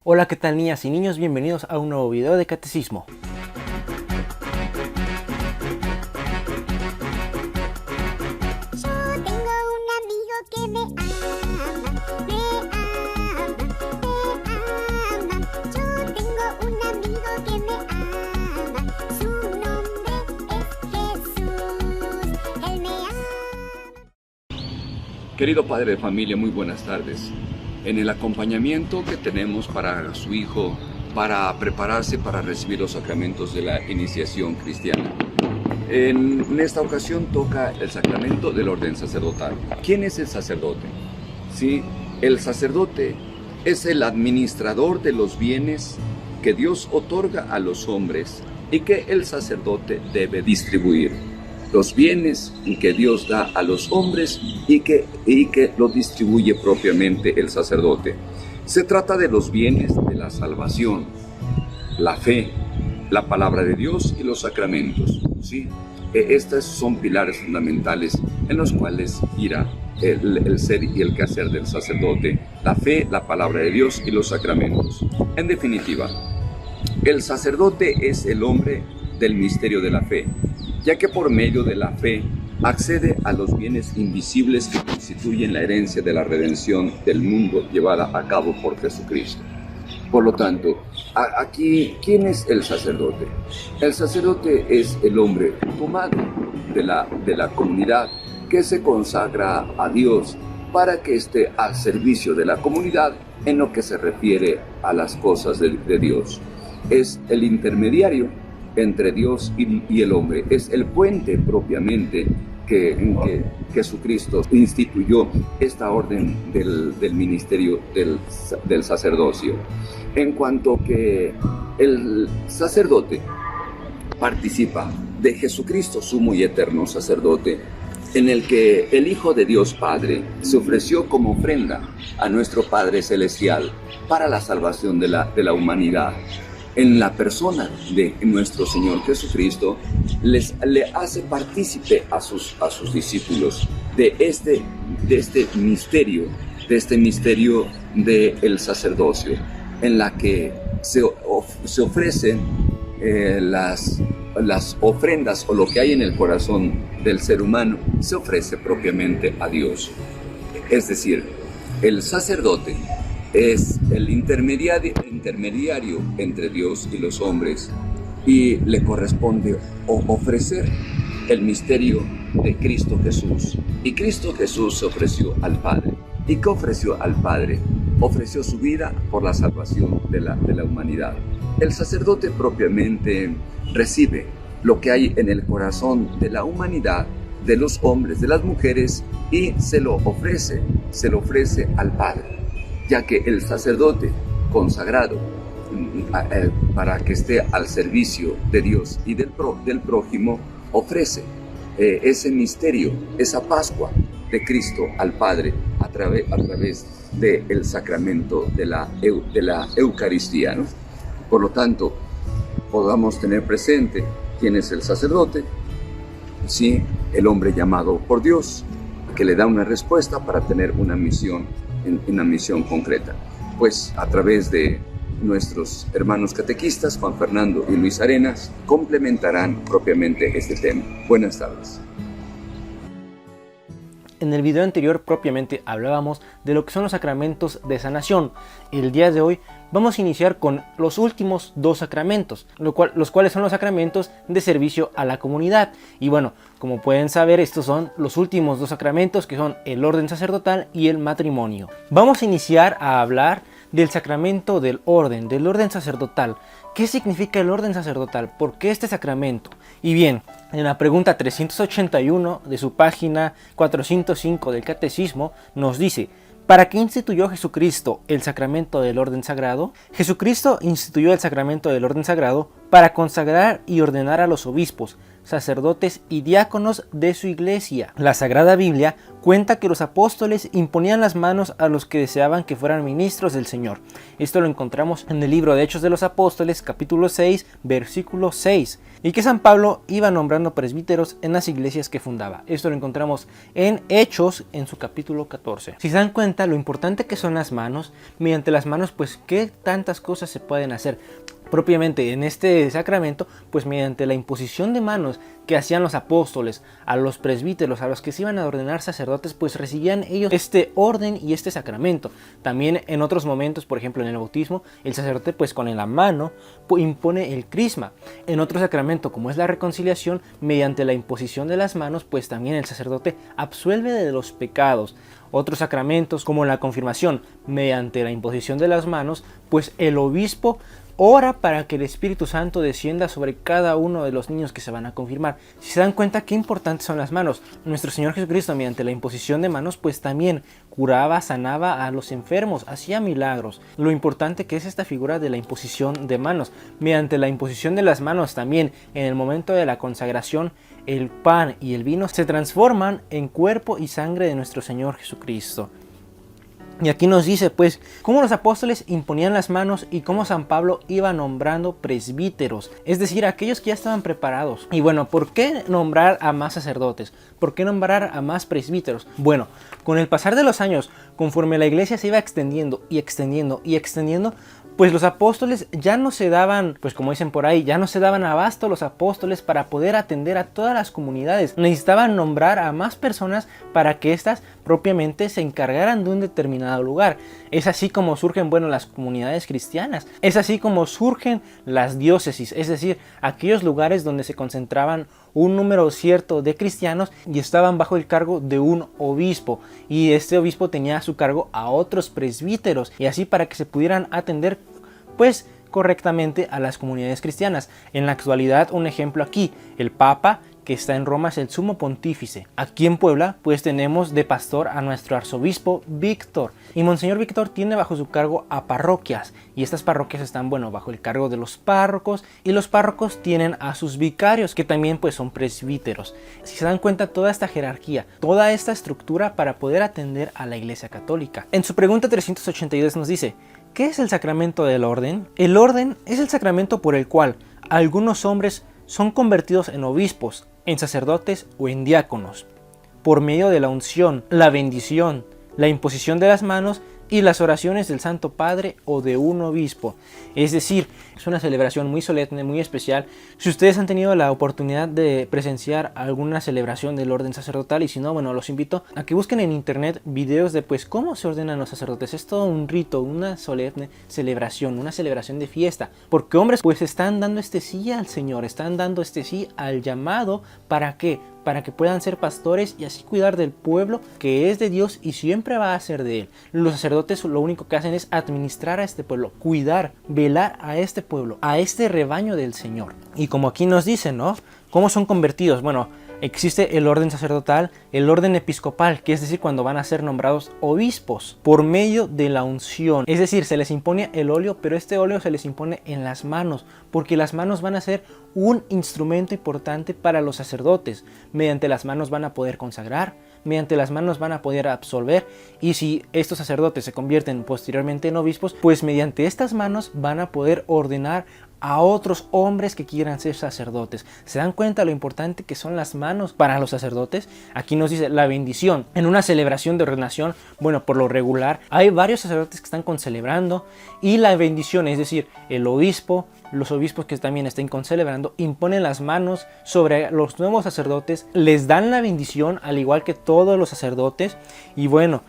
Hola, ¿qué tal niñas y niños? Bienvenidos a un nuevo video de catecismo. Yo tengo un amigo que me ama, me ama, me ama. Yo tengo un amigo que me ama, su nombre es Jesús, él me ama. Querido padre de familia, muy buenas tardes. En el acompañamiento que tenemos para su hijo, para prepararse para recibir los sacramentos de la iniciación cristiana. En esta ocasión toca el sacramento del orden sacerdotal. ¿Quién es el sacerdote? Sí, el sacerdote es el administrador de los bienes que Dios otorga a los hombres y que el sacerdote debe distribuir. Los bienes que Dios da a los hombres y que los distribuye propiamente el sacerdote. Se trata de los bienes de la salvación, la fe, la palabra de Dios y los sacramentos. ¿Sí? Estos son pilares fundamentales en los cuales gira el ser y el quehacer del sacerdote: la fe, la palabra de Dios y los sacramentos. En definitiva, el sacerdote es el hombre del misterio de la fe, ya que por medio de la fe accede a los bienes invisibles que constituyen la herencia de la redención del mundo llevada a cabo por Jesucristo. Por lo tanto, aquí, ¿quién es el sacerdote? El sacerdote es el hombre tomado de la comunidad que se consagra a Dios para que esté al servicio de la comunidad en lo que se refiere a las cosas de Dios. Es el intermediario entre Dios y el hombre, es el puente propiamente que Jesucristo instituyó esta orden del ministerio del sacerdocio. En cuanto que el sacerdote participa de Jesucristo, sumo y eterno sacerdote, en el que el Hijo de Dios Padre se ofreció como ofrenda a nuestro Padre Celestial para la salvación de la humanidad. En la persona de nuestro Señor Jesucristo, le hace partícipe a sus discípulos de este misterio del sacerdocio, en la que se ofrecen las ofrendas, o lo que hay en el corazón del ser humano se ofrece propiamente a Dios. Es decir, el sacerdote es el intermediario entre Dios y los hombres, y le corresponde ofrecer el misterio de Cristo Jesús. Y Cristo Jesús se ofreció al Padre. ¿Y qué ofreció al Padre? Ofreció su vida por la salvación de la humanidad. El sacerdote propiamente recibe lo que hay en el corazón de la humanidad, de los hombres, de las mujeres, y se lo ofrece al Padre, ya que el sacerdote consagrado para que esté al servicio de Dios y del prójimo ofrece ese misterio, esa Pascua de Cristo al Padre a través del sacramento de la Eucaristía, ¿no? Por lo tanto, podamos tener presente quién es el sacerdote. Sí, el hombre llamado por Dios, que le da una respuesta para tener una misión concreta. Pues a través de nuestros hermanos catequistas, Juan Fernando y Luis Arenas, complementarán propiamente este tema. Buenas tardes. En el video anterior propiamente hablábamos de lo que son los sacramentos de sanación. El día de hoy vamos a iniciar con los últimos dos sacramentos, los cuales son los sacramentos de servicio a la comunidad. Y bueno, como pueden saber, estos son los últimos dos sacramentos, que son el orden sacerdotal y el matrimonio. Vamos a iniciar a hablar del sacramento del orden sacerdotal. ¿Qué significa el orden sacerdotal? ¿Por qué este sacramento? Y bien, en la pregunta 381 de su página 405 del Catecismo nos dice: ¿para qué instituyó Jesucristo el sacramento del orden sagrado? Jesucristo instituyó el sacramento del orden sagrado para consagrar y ordenar a los obispos, sacerdotes y diáconos de su iglesia. La Sagrada Biblia cuenta que los apóstoles imponían las manos a los que deseaban que fueran ministros del Señor. Esto lo encontramos en el libro de Hechos de los Apóstoles, capítulo 6, versículo 6. Y que San Pablo iba nombrando presbíteros en las iglesias que fundaba. Esto lo encontramos en Hechos, en su capítulo 14. Si se dan cuenta lo importante que son las manos, mediante las manos pues qué tantas cosas se pueden hacer. Propiamente en este sacramento, pues mediante la imposición de manos que hacían los apóstoles a los presbíteros, a los que se iban a ordenar sacerdotes, pues recibían ellos este orden y este sacramento. También en otros momentos, por ejemplo en el bautismo, el sacerdote pues con la mano impone el crisma. En otro sacramento como es la reconciliación, mediante la imposición de las manos, pues también el sacerdote absuelve de los pecados. Otros sacramentos como la confirmación, mediante la imposición de las manos, pues el obispo ora para que el Espíritu Santo descienda sobre cada uno de los niños que se van a confirmar. Si se dan cuenta qué importantes son las manos, nuestro Señor Jesucristo mediante la imposición de manos pues también curaba, sanaba a los enfermos, hacía milagros. Lo importante que es esta figura de la imposición de manos. Mediante la imposición de las manos también en el momento de la consagración, el pan y el vino se transforman en cuerpo y sangre de nuestro Señor Jesucristo. Y aquí nos dice pues cómo los apóstoles imponían las manos y cómo San Pablo iba nombrando presbíteros, es decir, aquellos que ya estaban preparados. Y bueno, ¿por qué nombrar a más sacerdotes? ¿Por qué nombrar a más presbíteros? Bueno, con el pasar de los años, conforme la iglesia se iba extendiendo y extendiendo y extendiendo, pues los apóstoles ya no se daban, pues como dicen por ahí, ya no se daban abasto los apóstoles para poder atender a todas las comunidades. Necesitaban nombrar a más personas para que éstas propiamente se encargaran de un determinado lugar. Es así como surgen, bueno, las comunidades cristianas. Es así como surgen las diócesis, es decir, aquellos lugares donde se concentraban un número cierto de cristianos y estaban bajo el cargo de un obispo, y este obispo tenía a su cargo a otros presbíteros, y así para que se pudieran atender pues correctamente a las comunidades cristianas. En la actualidad, un ejemplo aquí, el Papa que está en Roma es el sumo pontífice. Aquí en Puebla pues tenemos de pastor a nuestro arzobispo Víctor, y Monseñor Víctor tiene bajo su cargo a parroquias, y estas parroquias están, bueno, bajo el cargo de los párrocos, y los párrocos tienen a sus vicarios, que también pues son presbíteros. Si se dan cuenta, toda esta jerarquía, toda esta estructura para poder atender a la Iglesia Católica. En su pregunta 382 nos dice: ¿qué es el sacramento del orden? El orden es el sacramento por el cual algunos hombres son convertidos en obispos, en sacerdotes o en diáconos, por medio de la unción, la bendición, la imposición de las manos y las oraciones del Santo Padre o de un obispo. Es decir, es una celebración muy solemne, muy especial. Si ustedes han tenido la oportunidad de presenciar alguna celebración del orden sacerdotal, y si no, bueno, los invito a que busquen en internet videos de pues cómo se ordenan los sacerdotes. Es todo un rito, una solemne celebración, una celebración de fiesta, porque hombres pues están dando este sí al Señor, están dando este sí al llamado. ¿Para qué? Para que puedan ser pastores y así cuidar del pueblo que es de Dios y siempre va a ser de Él. Los sacerdotes lo único que hacen es administrar a este pueblo, cuidar, velar a este pueblo, a este rebaño del Señor. Y como aquí nos dicen, ¿no? ¿Cómo son convertidos? Bueno, existe el orden sacerdotal, el orden episcopal, que es decir, cuando van a ser nombrados obispos por medio de la unción. Es decir, se les impone el óleo, pero este óleo se les impone en las manos, porque las manos van a ser un instrumento importante para los sacerdotes. Mediante las manos van a poder consagrar, mediante las manos van a poder absolver, y si estos sacerdotes se convierten posteriormente en obispos, pues mediante estas manos van a poder ordenar a otros hombres que quieran ser sacerdotes. ¿Se dan cuenta lo importante que son las manos para los sacerdotes? Aquí nos dice la bendición. En una celebración de ordenación, bueno, por lo regular, hay varios sacerdotes que están concelebrando, y la bendición, es decir, el obispo, los obispos que también estén concelebrando, imponen las manos sobre los nuevos sacerdotes, les dan la bendición al igual que todos los sacerdotes, y bueno,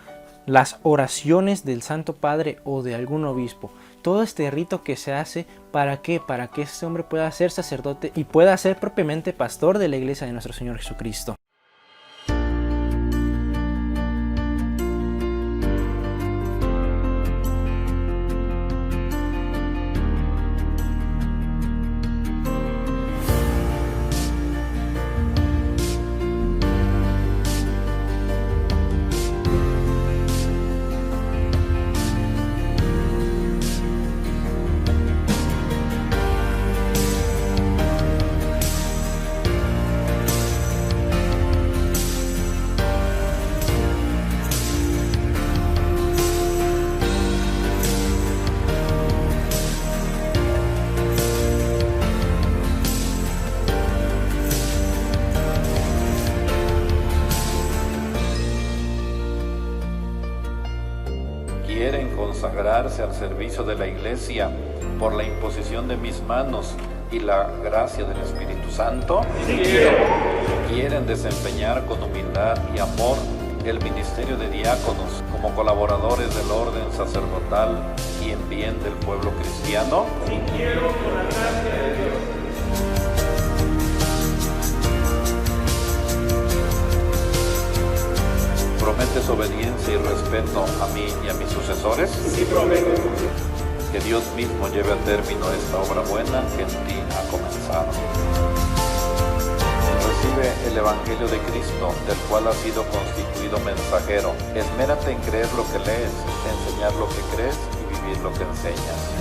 las oraciones del Santo Padre o de algún obispo. Todo este rito que se hace, ¿para qué? Para que este hombre pueda ser sacerdote y pueda ser propiamente pastor de la iglesia de nuestro Señor Jesucristo. ponerse al servicio de la Iglesia por la imposición de mis manos y la gracia del Espíritu Santo? Sí quiero. ¿Quieren desempeñar con humildad y amor el ministerio de diáconos como colaboradores del orden sacerdotal y en bien del pueblo cristiano? Sí quiero, con la gracia de Dios. ¿Prometes obediencia y respeto a mí y a mis sucesores? Sí prometo. Que Dios mismo lleve a término esta obra buena que en ti ha comenzado. Recibe el Evangelio de Cristo, del cual has sido constituido mensajero. Esmérate en creer lo que lees, enseñar lo que crees y vivir lo que enseñas.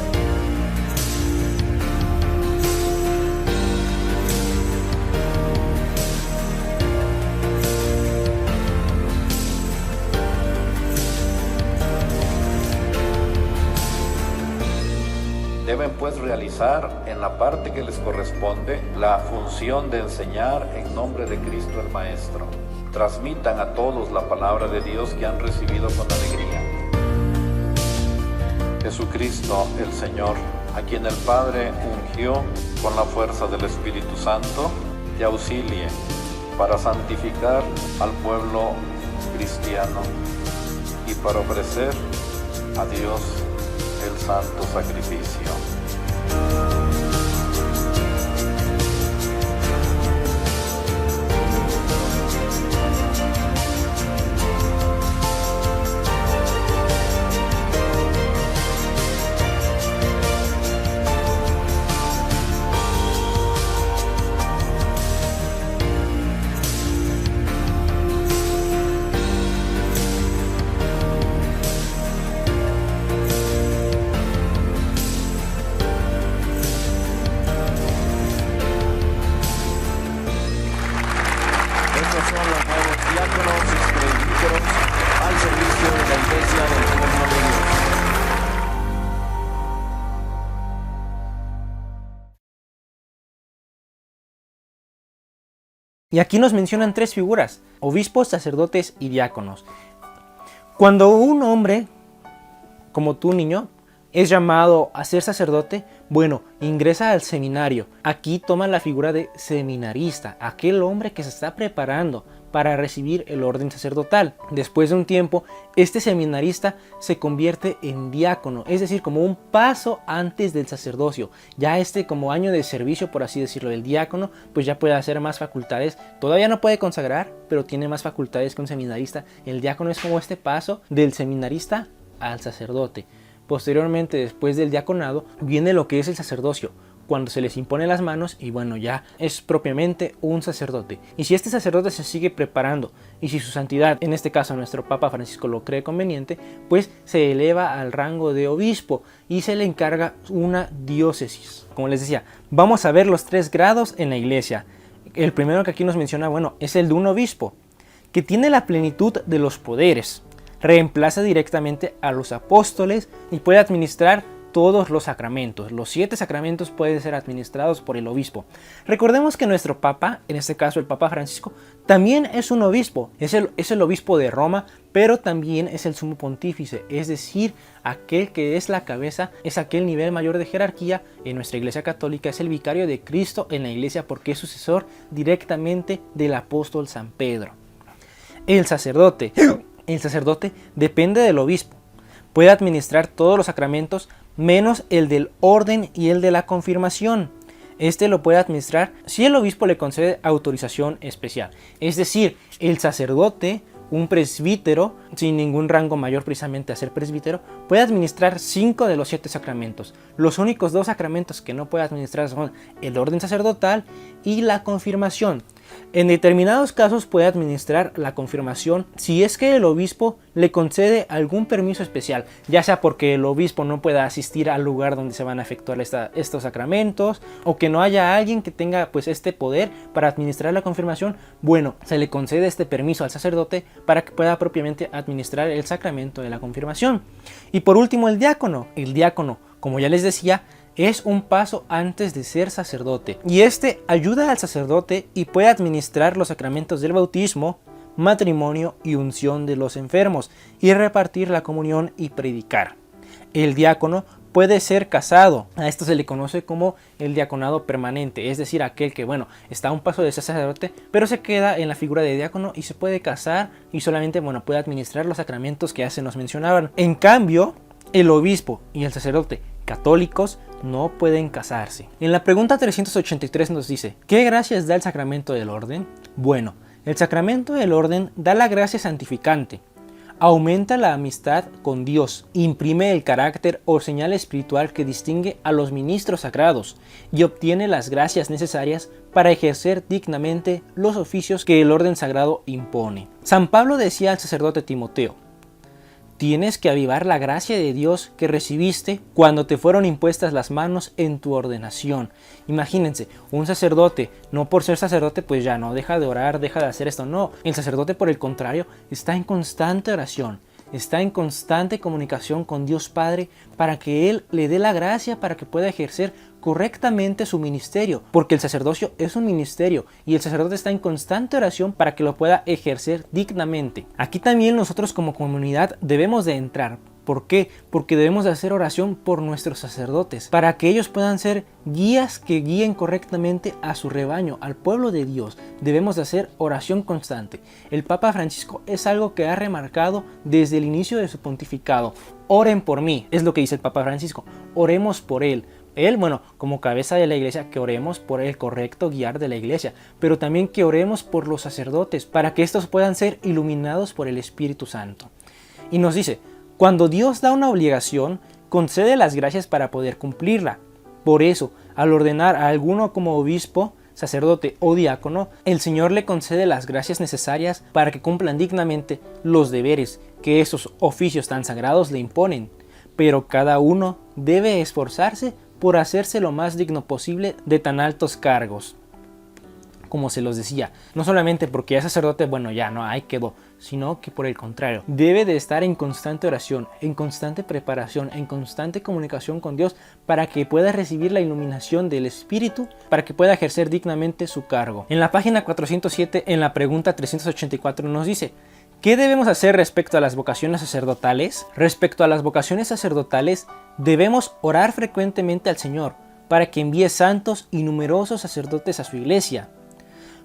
Deben pues realizar en la parte que les corresponde la función de enseñar en nombre de Cristo el Maestro. Transmitan a todos la palabra de Dios que han recibido con alegría. Jesucristo, el Señor, a quien el Padre ungió con la fuerza del Espíritu Santo, te auxilie para santificar al pueblo cristiano y para ofrecer a Dios el santo sacrificio. Estos son los nuevos diáconos y presbíteros al servicio de la Iglesia del Pueblo de Dios. Y aquí nos mencionan tres figuras: obispos, sacerdotes y diáconos. Cuando un hombre, como tú, niño, es llamado a ser sacerdote, bueno, ingresa al seminario. Aquí toma la figura de seminarista, aquel hombre que se está preparando para recibir el orden sacerdotal. Después de un tiempo, este seminarista se convierte en diácono, es decir, como un paso antes del sacerdocio. Ya como año de servicio, por así decirlo, del diácono, pues ya puede hacer más facultades. Todavía no puede consagrar, pero tiene más facultades que un seminarista. El diácono es como este paso del seminarista al sacerdote. Posteriormente, después del diaconado, viene lo que es el sacerdocio, cuando se les impone las manos y bueno, ya es propiamente un sacerdote. Y si este sacerdote se sigue preparando y si su santidad, en este caso nuestro Papa Francisco, lo cree conveniente, pues se eleva al rango de obispo y se le encarga una diócesis. Como les decía, vamos a ver los 3 grados en la iglesia. El primero que aquí nos menciona, bueno, es el de un obispo, que tiene la plenitud de los poderes. Reemplaza directamente a los apóstoles y puede administrar todos los sacramentos. Los 7 sacramentos pueden ser administrados por el obispo. Recordemos que nuestro Papa, en este caso el Papa Francisco, también es un obispo. Es el obispo de Roma, pero también es el sumo pontífice. Es decir, aquel que es la cabeza, es aquel nivel mayor de jerarquía en nuestra Iglesia Católica. Es el vicario de Cristo en la Iglesia porque es sucesor directamente del apóstol San Pedro. El sacerdote depende del obispo. Puede administrar todos los sacramentos menos el del orden y el de la confirmación. Este lo puede administrar si el obispo le concede autorización especial. Es decir, el sacerdote, un presbítero, sin ningún rango mayor precisamente a ser presbítero, puede administrar 5 de los 7 sacramentos. Los únicos 2 sacramentos que no puede administrar son el orden sacerdotal y la confirmación. En determinados casos puede administrar la confirmación si es que el obispo le concede algún permiso especial, ya sea porque el obispo no pueda asistir al lugar donde se van a efectuar estos sacramentos, o que no haya alguien que tenga pues este poder para administrar la confirmación. Bueno, se le concede este permiso al sacerdote para que pueda propiamente administrar el sacramento de la confirmación. Y por último, el diácono. El diácono, como ya les decía, es un paso antes de ser sacerdote, y este ayuda al sacerdote y puede administrar los sacramentos del bautismo, matrimonio y unción de los enfermos, y repartir la comunión y predicar. El diácono puede ser casado. A esto se le conoce como el diaconado permanente, es decir, aquel que, bueno, está a un paso de ser sacerdote, pero se queda en la figura de diácono y se puede casar y solamente, bueno, puede administrar los sacramentos que ya se nos mencionaban. En cambio, el obispo y el sacerdote católicos no pueden casarse. En la pregunta 383 nos dice, ¿qué gracias da el sacramento del orden? Bueno, el sacramento del orden da la gracia santificante, aumenta la amistad con Dios, imprime el carácter o señal espiritual que distingue a los ministros sagrados y obtiene las gracias necesarias para ejercer dignamente los oficios que el orden sagrado impone. San Pablo decía al sacerdote Timoteo, tienes que avivar la gracia de Dios que recibiste cuando te fueron impuestas las manos en tu ordenación. Imagínense, un sacerdote, no por ser sacerdote pues ya no deja de orar, deja de hacer esto, no. El sacerdote por el contrario está en constante oración, está en constante comunicación con Dios Padre para que Él le dé la gracia para que pueda ejercer correctamente su ministerio, porque el sacerdocio es un ministerio y el sacerdote está en constante oración para que lo pueda ejercer dignamente. Aquí también nosotros como comunidad debemos de entrar. ¿Por qué? Porque debemos de hacer oración por nuestros sacerdotes, para que ellos puedan ser guías que guíen correctamente a su rebaño, al pueblo de Dios. Debemos de hacer oración constante. El Papa Francisco es algo que ha remarcado desde el inicio de su pontificado. Oren por mí, es lo que dice el Papa Francisco. Oremos por él. Él, bueno, como cabeza de la iglesia, que oremos por el correcto guiar de la iglesia, pero también que oremos por los sacerdotes, para que estos puedan ser iluminados por el Espíritu Santo. Y nos dice, cuando Dios da una obligación, concede las gracias para poder cumplirla. Por eso, al ordenar a alguno como obispo, sacerdote o diácono, el Señor le concede las gracias necesarias para que cumplan dignamente los deberes que esos oficios tan sagrados le imponen. Pero cada uno debe esforzarse por hacerse lo más digno posible de tan altos cargos. Como se los decía, no solamente porque ya es sacerdote, bueno, ya no, ahí quedó, sino que por el contrario, debe de estar en constante oración, en constante preparación, en constante comunicación con Dios para que pueda recibir la iluminación del Espíritu, para que pueda ejercer dignamente su cargo. En la página 407, en la pregunta 384 nos dice, ¿qué debemos hacer respecto a las vocaciones sacerdotales? Respecto a las vocaciones sacerdotales, debemos orar frecuentemente al Señor para que envíe santos y numerosos sacerdotes a su iglesia.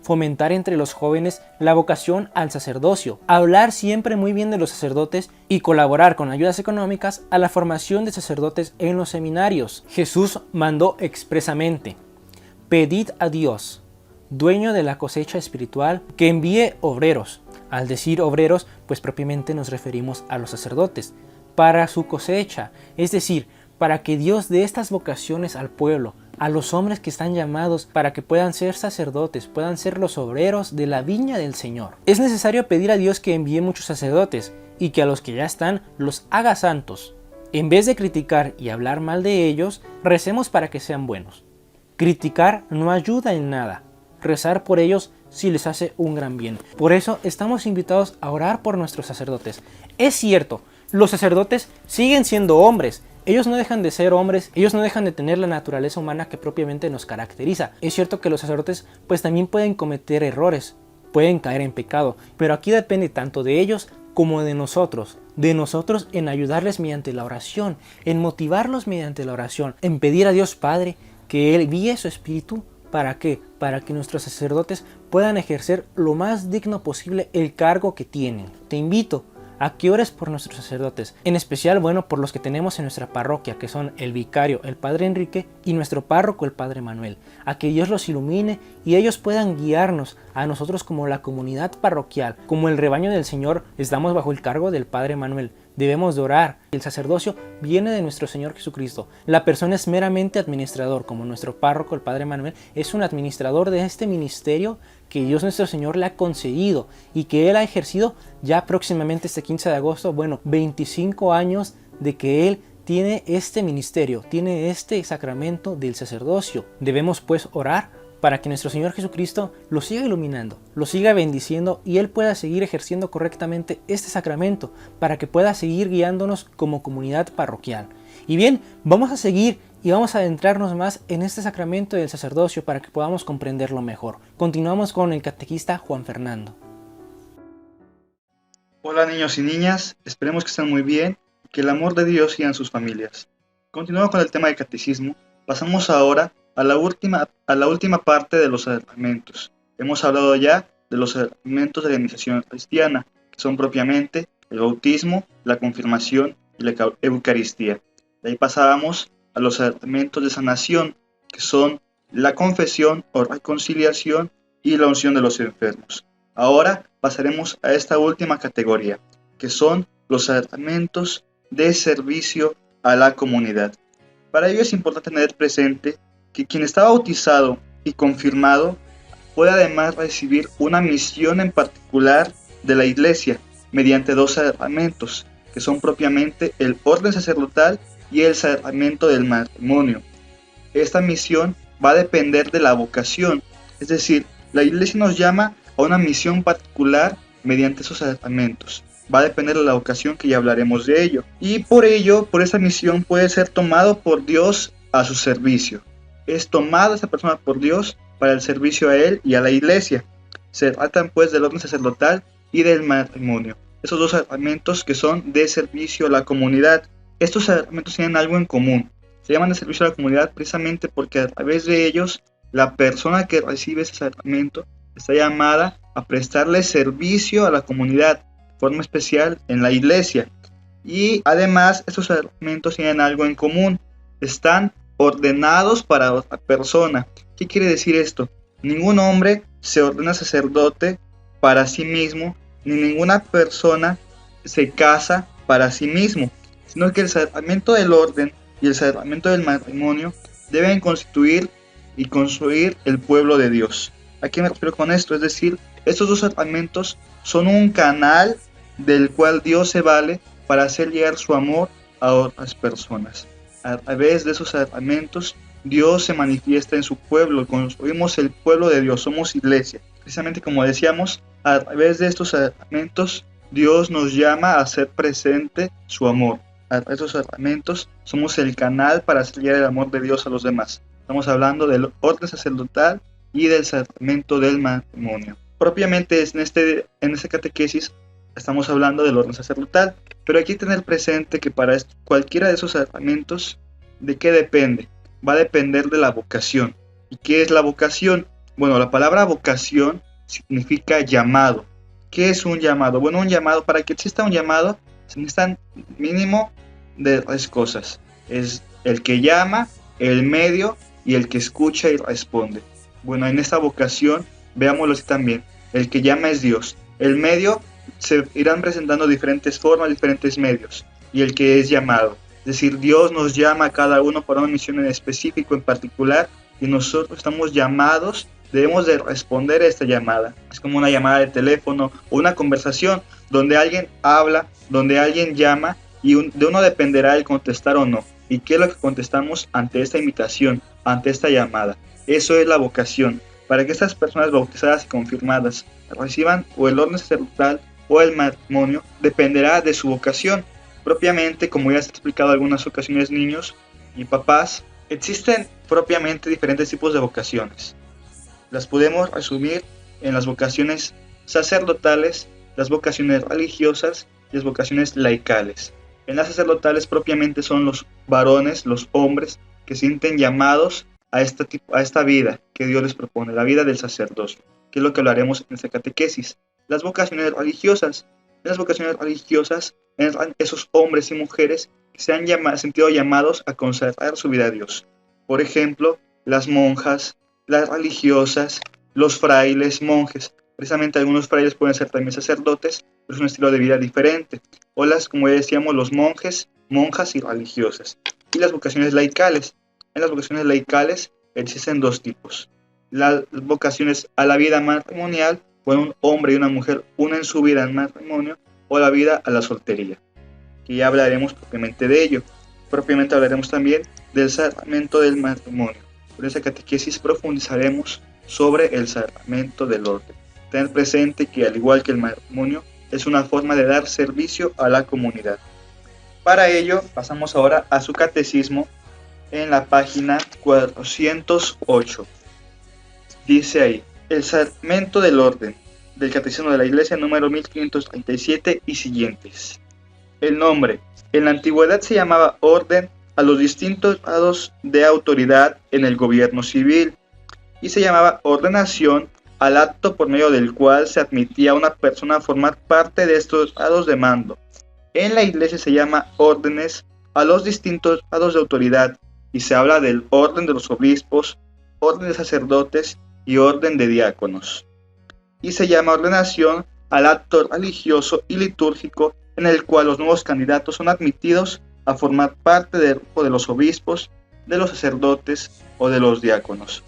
Fomentar entre los jóvenes la vocación al sacerdocio, hablar siempre muy bien de los sacerdotes y colaborar con ayudas económicas a la formación de sacerdotes en los seminarios. Jesús mandó expresamente, pedid a Dios, dueño de la cosecha espiritual, que envíe obreros. Al decir obreros, pues propiamente nos referimos a los sacerdotes, para su cosecha, es decir, para que Dios dé estas vocaciones al pueblo, a los hombres que están llamados para que puedan ser sacerdotes, puedan ser los obreros de la viña del Señor. Es necesario pedir a Dios que envíe muchos sacerdotes y que a los que ya están los haga santos. En vez de criticar y hablar mal de ellos, recemos para que sean buenos. Criticar no ayuda en nada. Rezar por ellos sí les hace un gran bien. Por eso estamos invitados a orar por nuestros sacerdotes. Es cierto, los sacerdotes siguen siendo hombres. Ellos no dejan de ser hombres, ellos no dejan de tener la naturaleza humana que propiamente nos caracteriza. Es cierto que los sacerdotes pues también pueden cometer errores, pueden caer en pecado, pero aquí depende tanto de ellos como de nosotros en ayudarles mediante la oración, en motivarlos mediante la oración, en pedir a Dios Padre que Él envíe su Espíritu. ¿Para qué? Para que nuestros sacerdotes puedan ejercer lo más digno posible el cargo que tienen. Te invito a que ores por nuestros sacerdotes, en especial, bueno, por los que tenemos en nuestra parroquia, que son el vicario, el padre Enrique, y nuestro párroco, el padre Manuel, a que Dios los ilumine y ellos puedan guiarnos a nosotros como la comunidad parroquial, como el rebaño del Señor. Estamos bajo el cargo del padre Manuel. Debemos de orar. El sacerdocio viene de nuestro Señor Jesucristo. La persona es meramente administrador, como nuestro párroco, el padre Manuel, es un administrador de este ministerio que Dios nuestro Señor le ha concedido y que Él ha ejercido ya próximamente este 15 de agosto, bueno, 25 años de que Él tiene este ministerio, tiene este sacramento del sacerdocio. Debemos pues orar para que nuestro Señor Jesucristo lo siga iluminando, lo siga bendiciendo y Él pueda seguir ejerciendo correctamente este sacramento para que pueda seguir guiándonos como comunidad parroquial. Y bien, vamos a seguir y vamos a adentrarnos más en este sacramento del sacerdocio para que podamos comprenderlo mejor. Continuamos con el catequista Juan Fernando. Hola niños y niñas, esperemos que estén muy bien, que el amor de Dios siga en sus familias. Continuando con el tema del catecismo, pasamos ahora a la última parte de los sacramentos. Hemos hablado ya de los sacramentos de la iniciación cristiana, que son propiamente el bautismo, la confirmación y la Eucaristía. De ahí pasábamos a los sacramentos de sanación, que son la confesión o reconciliación y la unción de los enfermos. Ahora pasaremos a esta última categoría, que son los sacramentos de servicio a la comunidad. Para ello es importante tener presente que quien está bautizado y confirmado puede además recibir una misión en particular de la Iglesia mediante dos sacramentos, que son propiamente el orden sacerdotal y el sacramento del matrimonio. Esta misión va a depender de la vocación, es decir, la Iglesia nos llama a una misión particular mediante esos sacramentos. Va a depender de la vocación, que ya hablaremos de ello. Y por ello, por esa misión puede ser tomado por Dios a su servicio. Es tomada esa persona por Dios para el servicio a Él y a la Iglesia. Se tratan pues del orden sacerdotal y del matrimonio. Esos dos sacramentos que son de servicio a la comunidad. Estos sacramentos tienen algo en común. Se llaman de servicio a la comunidad precisamente porque a través de ellos la persona que recibe ese sacramento está llamada a prestarle servicio a la comunidad, de forma especial en la Iglesia. Y además estos sacramentos tienen algo en común. Están ordenados para otra persona. ¿Qué quiere decir esto? Ningún hombre se ordena sacerdote para sí mismo, ni ninguna persona se casa para sí mismo, sino que el sacramento del orden y el sacramento del matrimonio deben constituir y construir el pueblo de Dios. ¿A qué me refiero con esto? Es decir, estos dos sacramentos son un canal del cual Dios se vale para hacer llegar su amor a otras personas. A través de esos sacramentos, Dios se manifiesta en su pueblo, construimos el pueblo de Dios, somos iglesia. Precisamente como decíamos, a través de estos sacramentos, Dios nos llama a hacer presente su amor. A través de estos sacramentos, somos el canal para hacer llegar el amor de Dios a los demás. Estamos hablando del orden sacerdotal y del sacramento del matrimonio. Propiamente en este catequesis estamos hablando del orden sacerdotal, pero hay que tener presente que para cualquiera de esos sacramentos, ¿de qué depende? Va a depender de la vocación. ¿Y qué es la vocación? Bueno, la palabra vocación significa llamado. ¿Qué es un llamado? Bueno, un llamado, para que exista un llamado, se necesitan mínimo de tres cosas. Es el que llama, el medio y el que escucha y responde. Bueno, en esta vocación, veámoslo así también. El que llama es Dios. El medio se irán presentando diferentes formas, diferentes medios. Y el que es llamado. Es decir, Dios nos llama a cada uno para una misión en específico, en particular, y nosotros estamos llamados, debemos de responder a esta llamada. Es como una llamada de teléfono o una conversación donde alguien habla, donde alguien llama, y de uno dependerá el contestar o no. ¿Y qué es lo que contestamos ante esta invitación, ante esta llamada? Eso es la vocación. Para que estas personas bautizadas y confirmadas reciban o el orden sacerdotal o el matrimonio, dependerá de su vocación. Propiamente, como ya se ha explicado en algunas ocasiones, niños y papás, existen propiamente diferentes tipos de vocaciones. Las podemos resumir en las vocaciones sacerdotales, las vocaciones religiosas y las vocaciones laicales. En las sacerdotales propiamente son los varones, los hombres, que sienten llamados a esta vida que Dios les propone, la vida del sacerdocio, que es lo que hablaremos en esta catequesis. Las vocaciones religiosas. En las vocaciones religiosas entran esos hombres y mujeres que se han sentido llamados a consagrar su vida a Dios. Por ejemplo, las monjas, las religiosas, los frailes, monjes. Precisamente algunos frailes pueden ser también sacerdotes, pero es un estilo de vida diferente. O como ya decíamos, los monjes, monjas y religiosas. Y las vocaciones laicales. En las vocaciones laicales existen dos tipos. Las vocaciones a la vida matrimonial, cuando un hombre y una mujer unen su vida en matrimonio, o la vida a la soltería, que ya hablaremos propiamente de ello. Propiamente hablaremos también del sacramento del matrimonio. Por esa catequesis profundizaremos sobre el sacramento del orden. Tener presente que, al igual que el matrimonio, es una forma de dar servicio a la comunidad. Para ello, pasamos ahora a su catecismo en la página 408. Dice ahí: el sacramento del orden, del Catecismo de la Iglesia número 1537 y siguientes. El nombre, En la antigüedad se llamaba orden a los distintos grados de autoridad en el gobierno civil y se llamaba ordenación al acto por medio del cual se admitía a una persona a formar parte de estos grados de mando. En la iglesia se llama órdenes a los distintos grados de autoridad y se habla del orden de los obispos, orden de sacerdotes y orden de diáconos. Y se llama ordenación al acto religioso y litúrgico en el cual los nuevos candidatos son admitidos a formar parte del grupo de los obispos, de los sacerdotes o de los diáconos.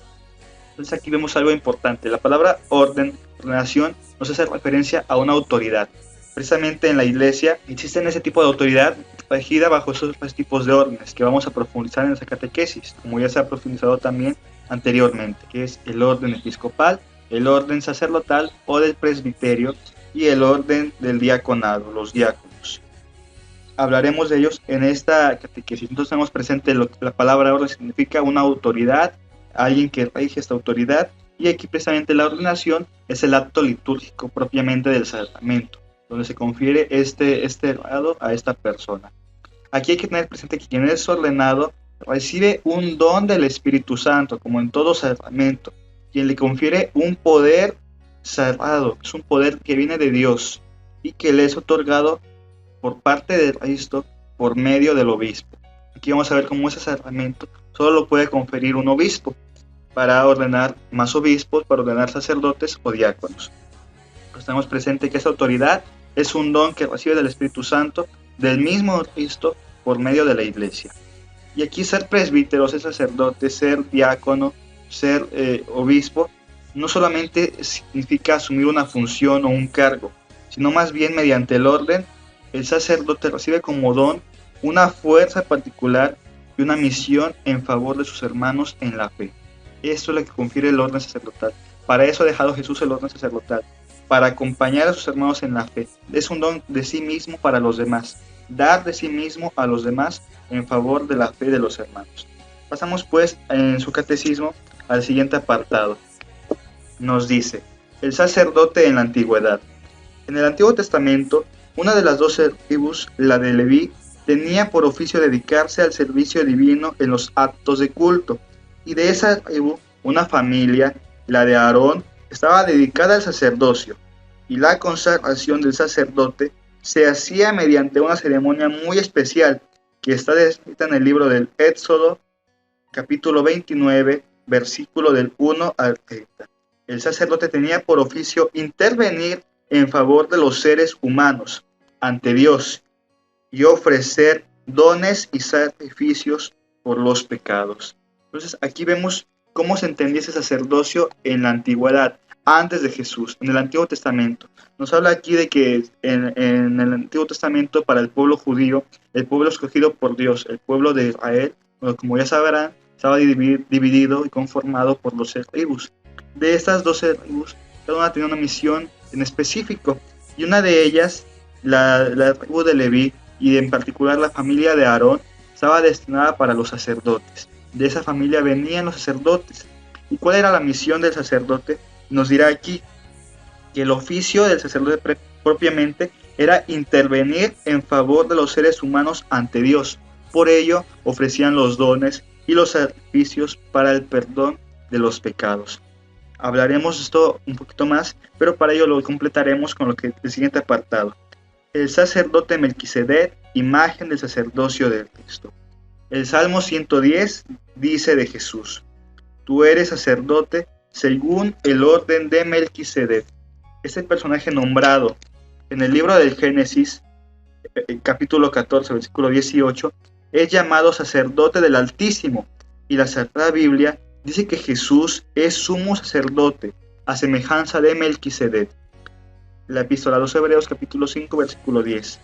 Entonces aquí vemos algo importante. La palabra orden, ordenación, nos hace referencia a una autoridad. Precisamente en la iglesia existen ese tipo de autoridad regida bajo esos tres tipos de órdenes que vamos a profundizar en esa catequesis, como ya se ha profundizado también anteriormente, que es el orden episcopal, el orden sacerdotal o del presbiterio y el orden del diaconado, los diáconos. Hablaremos de ellos en esta catequesis. Entonces tenemos presente la palabra orden significa una autoridad, alguien que rige esta autoridad, y aquí precisamente la ordenación es el acto litúrgico propiamente del sacramento, donde se confiere este grado a esta persona. Aquí hay que tener presente que quien es ordenado recibe un don del Espíritu Santo, como en todo sacramento, quien le confiere un poder sagrado, es un poder que viene de Dios y que le es otorgado por parte de Cristo por medio del obispo. Aquí vamos a ver cómo ese sacramento solo lo puede conferir un obispo para ordenar más obispos, para ordenar sacerdotes o diáconos. Pues tenemos presente que esa autoridad es un don que recibe del Espíritu Santo del mismo Cristo por medio de la iglesia. Y aquí ser presbítero, ser sacerdote, ser diácono, ser obispo, no solamente significa asumir una función o un cargo, sino más bien mediante el orden, el sacerdote recibe como don una fuerza particular y una misión en favor de sus hermanos en la fe. Esto es lo que confiere el orden sacerdotal. Para eso ha dejado Jesús el orden sacerdotal, para acompañar a sus hermanos en la fe. Es un don de sí mismo para los demás, dar de sí mismo a los demás en favor de la fe de los hermanos. Pasamos pues en su catecismo al siguiente apartado. Nos dice, el sacerdote en la antigüedad. En el Antiguo Testamento, una de las 12 tribus, la de Leví, tenía por oficio dedicarse al servicio divino en los actos de culto. Y de esa tribu, una familia, la de Aarón, estaba dedicada al sacerdocio. Y la consagración del sacerdote se hacía mediante una ceremonia muy especial que está descrita en el libro del Éxodo, capítulo 29, versículo del 1 al 30. El sacerdote tenía por oficio intervenir en favor de los seres humanos ante Dios y ofrecer dones y sacrificios por los pecados. Entonces aquí vemos cómo se entendía ese sacerdocio en la antigüedad, antes de Jesús, en el Antiguo Testamento. Nos habla aquí de que en el Antiguo Testamento para el pueblo judío, el pueblo escogido por Dios, el pueblo de Israel, como ya sabrán, estaba dividido y conformado por 12 tribus. De estas 12 tribus, cada una tenía una misión en específico, y una de ellas, la tribu de Leví, y en particular la familia de Aarón, estaba destinada para los sacerdotes. De esa familia venían los sacerdotes. ¿Y cuál era la misión del sacerdote? Nos dirá aquí que el oficio del sacerdote propiamente era intervenir en favor de los seres humanos ante Dios. Por ello ofrecían los dones y los sacrificios para el perdón de los pecados. Hablaremos esto un poquito más, pero para ello lo completaremos con el siguiente apartado. El sacerdote Melquisedec, imagen del sacerdocio de Cristo. El Salmo 110 dice de Jesús: tú eres sacerdote según el orden de Melquisedec. Este personaje nombrado en el libro del Génesis, capítulo 14, versículo 18, es llamado sacerdote del Altísimo, y la Sagrada Biblia dice que Jesús es sumo sacerdote, a semejanza de Melquisedec. La epístola a los Hebreos, capítulo 5, versículo 10.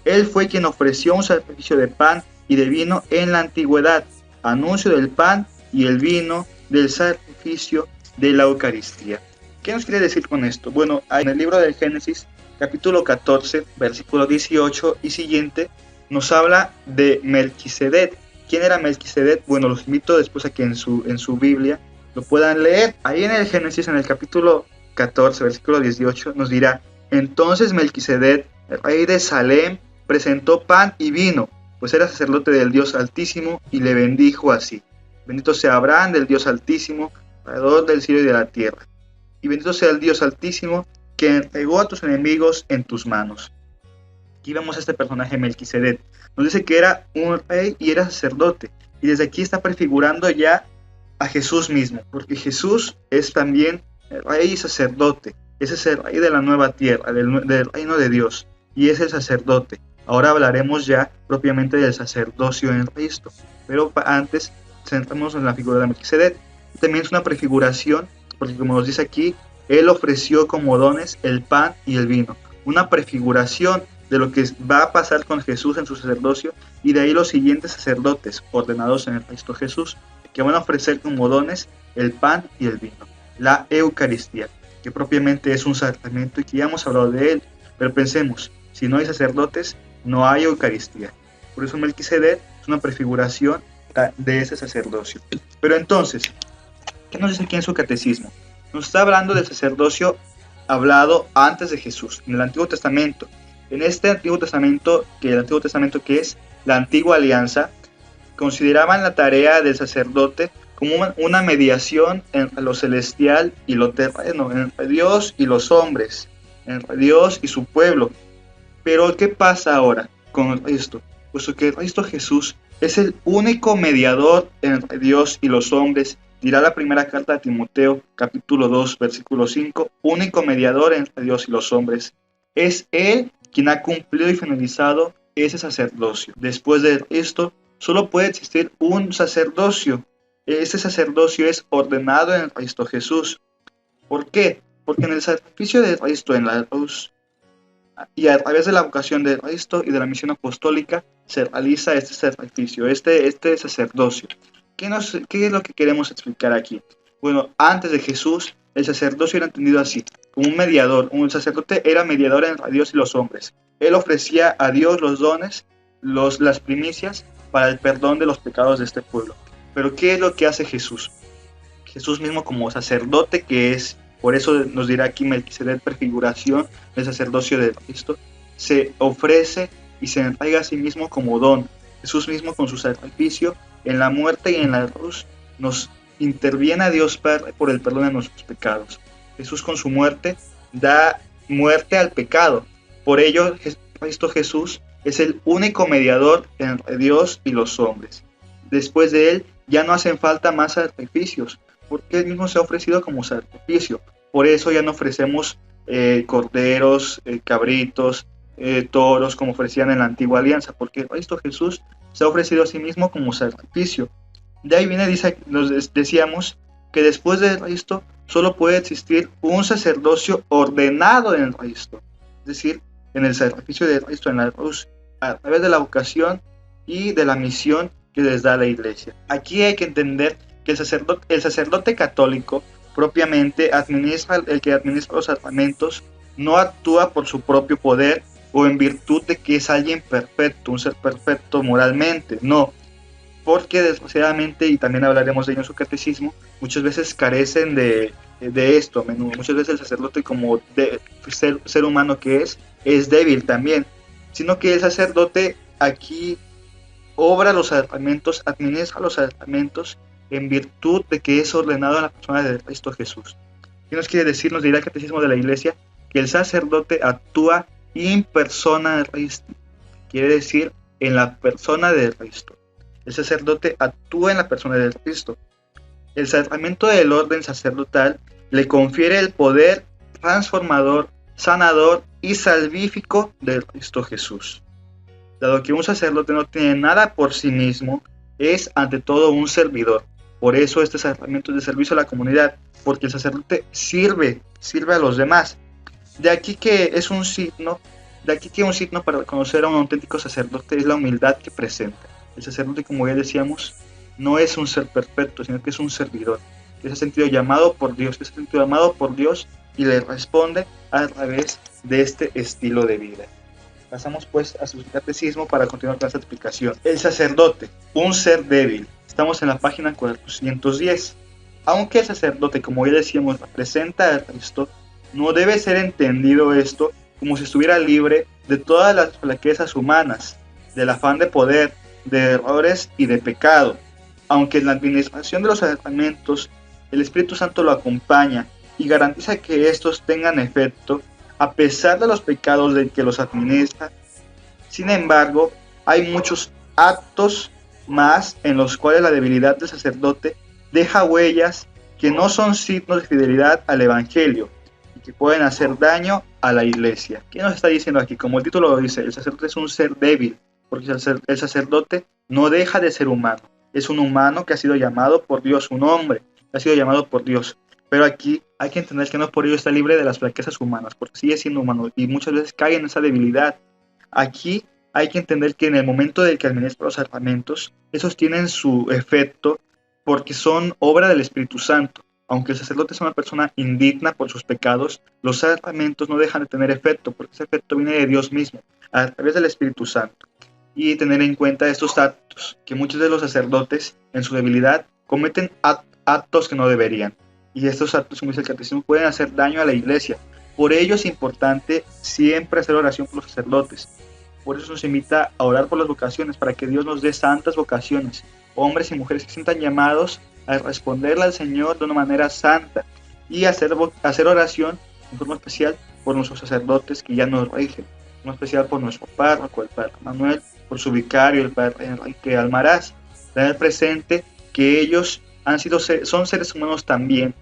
Él fue quien ofreció un sacrificio de pan y de vino en la antigüedad, anuncio del pan y el vino del sacrificio de la Eucaristía. ¿Qué nos quiere decir con esto? Bueno, en el libro del Génesis, capítulo 14, versículo 18 y siguiente, nos habla de Melquisedec. ¿Quién era Melquisedec? Bueno, los invito después a que en su Biblia lo puedan leer. Ahí en el Génesis, en el capítulo 14, versículo 18, nos dirá: entonces Melquisedec, rey de Salem, presentó pan y vino, pues era sacerdote del Dios Altísimo, y le bendijo así: bendito sea Abraham del Dios Altísimo, creador del cielo y de la tierra, y bendito sea el Dios Altísimo, que entregó a tus enemigos en tus manos. Aquí vemos a este personaje Melquisedec. Nos dice que era un rey y era sacerdote, y desde aquí está prefigurando ya a Jesús mismo, porque Jesús es también el rey y sacerdote. Ese es el rey de la nueva tierra, del reino de Dios, y es el sacerdote. Ahora hablaremos ya propiamente del sacerdocio en Cristo, pero antes centramos en la figura de Melquisedec. También es una prefiguración, porque como nos dice aquí, él ofreció como dones el pan y el vino, una prefiguración de lo que va a pasar con Jesús en su sacerdocio, y de ahí los siguientes sacerdotes ordenados en el Cristo Jesús, que van a ofrecer como dones el pan y el vino, la Eucaristía, que propiamente es un sacramento y que ya hemos hablado de él, pero pensemos, si no hay sacerdotes, no hay Eucaristía. Por eso Melquisedec es una prefiguración de ese sacerdocio. Pero entonces, ¿qué nos dice aquí en su catecismo? Nos está hablando del sacerdocio hablado antes de Jesús, en el Antiguo Testamento. En este Antiguo Testamento, que es la Antigua Alianza, consideraban la tarea del sacerdote como una mediación entre lo celestial y lo terreno, entre Dios y los hombres, entre Dios y su pueblo. Pero ¿qué pasa ahora con esto? Puesto que Cristo Jesús es el único mediador entre Dios y los hombres, dirá la primera carta de Timoteo, capítulo 2, versículo 5, único mediador entre Dios y los hombres. Es Él quien ha cumplido y finalizado ese sacerdocio. Después de esto, solo puede existir un sacerdocio. Este sacerdocio es ordenado en Cristo Jesús. ¿Por qué? Porque en el sacrificio de Cristo en la cruz y a través de la vocación de Cristo y de la misión apostólica se realiza este sacrificio, este sacerdocio. ¿Qué es lo que queremos explicar aquí? Bueno, antes de Jesús, el sacerdocio era entendido así, como un mediador. Un sacerdote era mediador entre Dios y los hombres. Él ofrecía a Dios los dones, las primicias, para el perdón de los pecados de este pueblo. Pero ¿qué es lo que hace Jesús? Jesús mismo, como sacerdote que es, por eso nos dirá aquí Melquisedec, prefiguración del sacerdocio de Cristo, se ofrece y se entrega a sí mismo como don. Jesús mismo, con su sacrificio en la muerte y en la cruz, nos interviene a Dios Padre por el perdón de nuestros pecados. Jesús, con su muerte, da muerte al pecado. Por ello, Cristo Jesús es el único mediador entre Dios y los hombres. Después de él ya no hacen falta más sacrificios, porque él mismo se ha ofrecido como sacrificio. Por eso ya no ofrecemos corderos, cabritos, toros, como ofrecían en la Antigua Alianza, porque Cristo Jesús se ha ofrecido a sí mismo como sacrificio. De ahí viene, decíamos, que después de Cristo solo puede existir un sacerdocio ordenado en Cristo, es decir, en el sacrificio de Cristo en la cruz, a través de la vocación y de la misión que les da la Iglesia. Aquí hay que entender que el sacerdote católico propiamente el que administra los sacramentos, no actúa por su propio poder o en virtud de que es alguien perfecto, un ser perfecto moralmente, no, porque desgraciadamente, y también hablaremos de ello en su catecismo, muchas veces carecen de esto a menudo. Muchas veces el sacerdote, como ser humano que es débil también, sino que el sacerdote aquí obra los sacramentos, administra los sacramentos en virtud de que es ordenado en la persona de Cristo Jesús. ¿Qué nos quiere decir? Nos dirá el catecismo de la Iglesia que el sacerdote actúa in persona de Cristo, quiere decir en la persona de Cristo. El sacerdote actúa en la persona de Cristo. El sacramento del orden sacerdotal le confiere el poder transformador, sanador y salvífico de Cristo Jesús. Dado que un sacerdote no tiene nada por sí mismo, es ante todo un servidor. Por eso este sacramento es de servicio a la comunidad, porque el sacerdote sirve a los demás. De aquí que un signo para reconocer a un auténtico sacerdote es la humildad que presenta. El sacerdote, como ya decíamos, no es un ser perfecto, sino que es un servidor. Que se ha sentido llamado por Dios, y le responde a través de este estilo de vida. Pasamos pues a su catecismo para continuar con esta explicación. El sacerdote, un ser débil. Estamos en la página 410. Aunque el sacerdote, como ya decíamos, representa a Cristo, no debe ser entendido esto como si estuviera libre de todas las flaquezas humanas, del afán de poder, de errores y de pecado. Aunque en la administración de los sacramentos el Espíritu Santo lo acompaña y garantiza que estos tengan efecto, a pesar de los pecados del que los administra, sin embargo, hay muchos actos más en los cuales la debilidad del sacerdote deja huellas que no son signos de fidelidad al Evangelio y que pueden hacer daño a la Iglesia. ¿Qué nos está diciendo aquí? Como el título lo dice, el sacerdote es un ser débil, porque el sacerdote no deja de ser humano. Es un humano que ha sido llamado por Dios, un hombre que ha sido llamado por Dios. Pero aquí hay que entender que no por ello está libre de las flaquezas humanas, porque sigue siendo humano y muchas veces cae en esa debilidad. Aquí hay que entender que en el momento del que administra los sacramentos, esos tienen su efecto porque son obra del Espíritu Santo. Aunque el sacerdote es una persona indigna por sus pecados, los sacramentos no dejan de tener efecto, porque ese efecto viene de Dios mismo, a través del Espíritu Santo. Y tener en cuenta estos actos, que muchos de los sacerdotes, en su debilidad, cometen actos que no deberían. Y estos actos, como dice el catecismo, pueden hacer daño a la Iglesia. Por ello es importante siempre hacer oración por los sacerdotes. Por eso nos invita a orar por las vocaciones, para que Dios nos dé santas vocaciones, hombres y mujeres que se sientan llamados a responderle al Señor de una manera santa y hacer oración en forma especial por nuestros sacerdotes que ya nos rigen, en forma especial por nuestro párroco, el Padre Manuel, por su vicario, el Padre Enrique Almaraz. Tener presente que ellos son seres humanos también,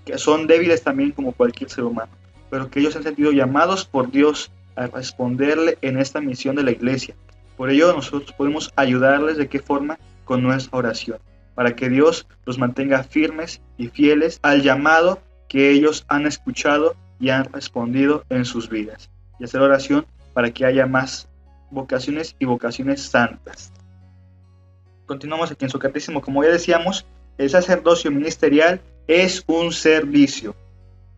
que son débiles también como cualquier ser humano, pero que ellos han sentido llamados por Dios a responderle en esta misión de la Iglesia. Por ello nosotros podemos ayudarles de qué forma, con nuestra oración, para que Dios los mantenga firmes y fieles al llamado que ellos han escuchado y han respondido en sus vidas. Y hacer oración para que haya más vocaciones y vocaciones santas. Continuamos aquí en su catecismo. Como ya decíamos, el sacerdocio ministerial es un servicio.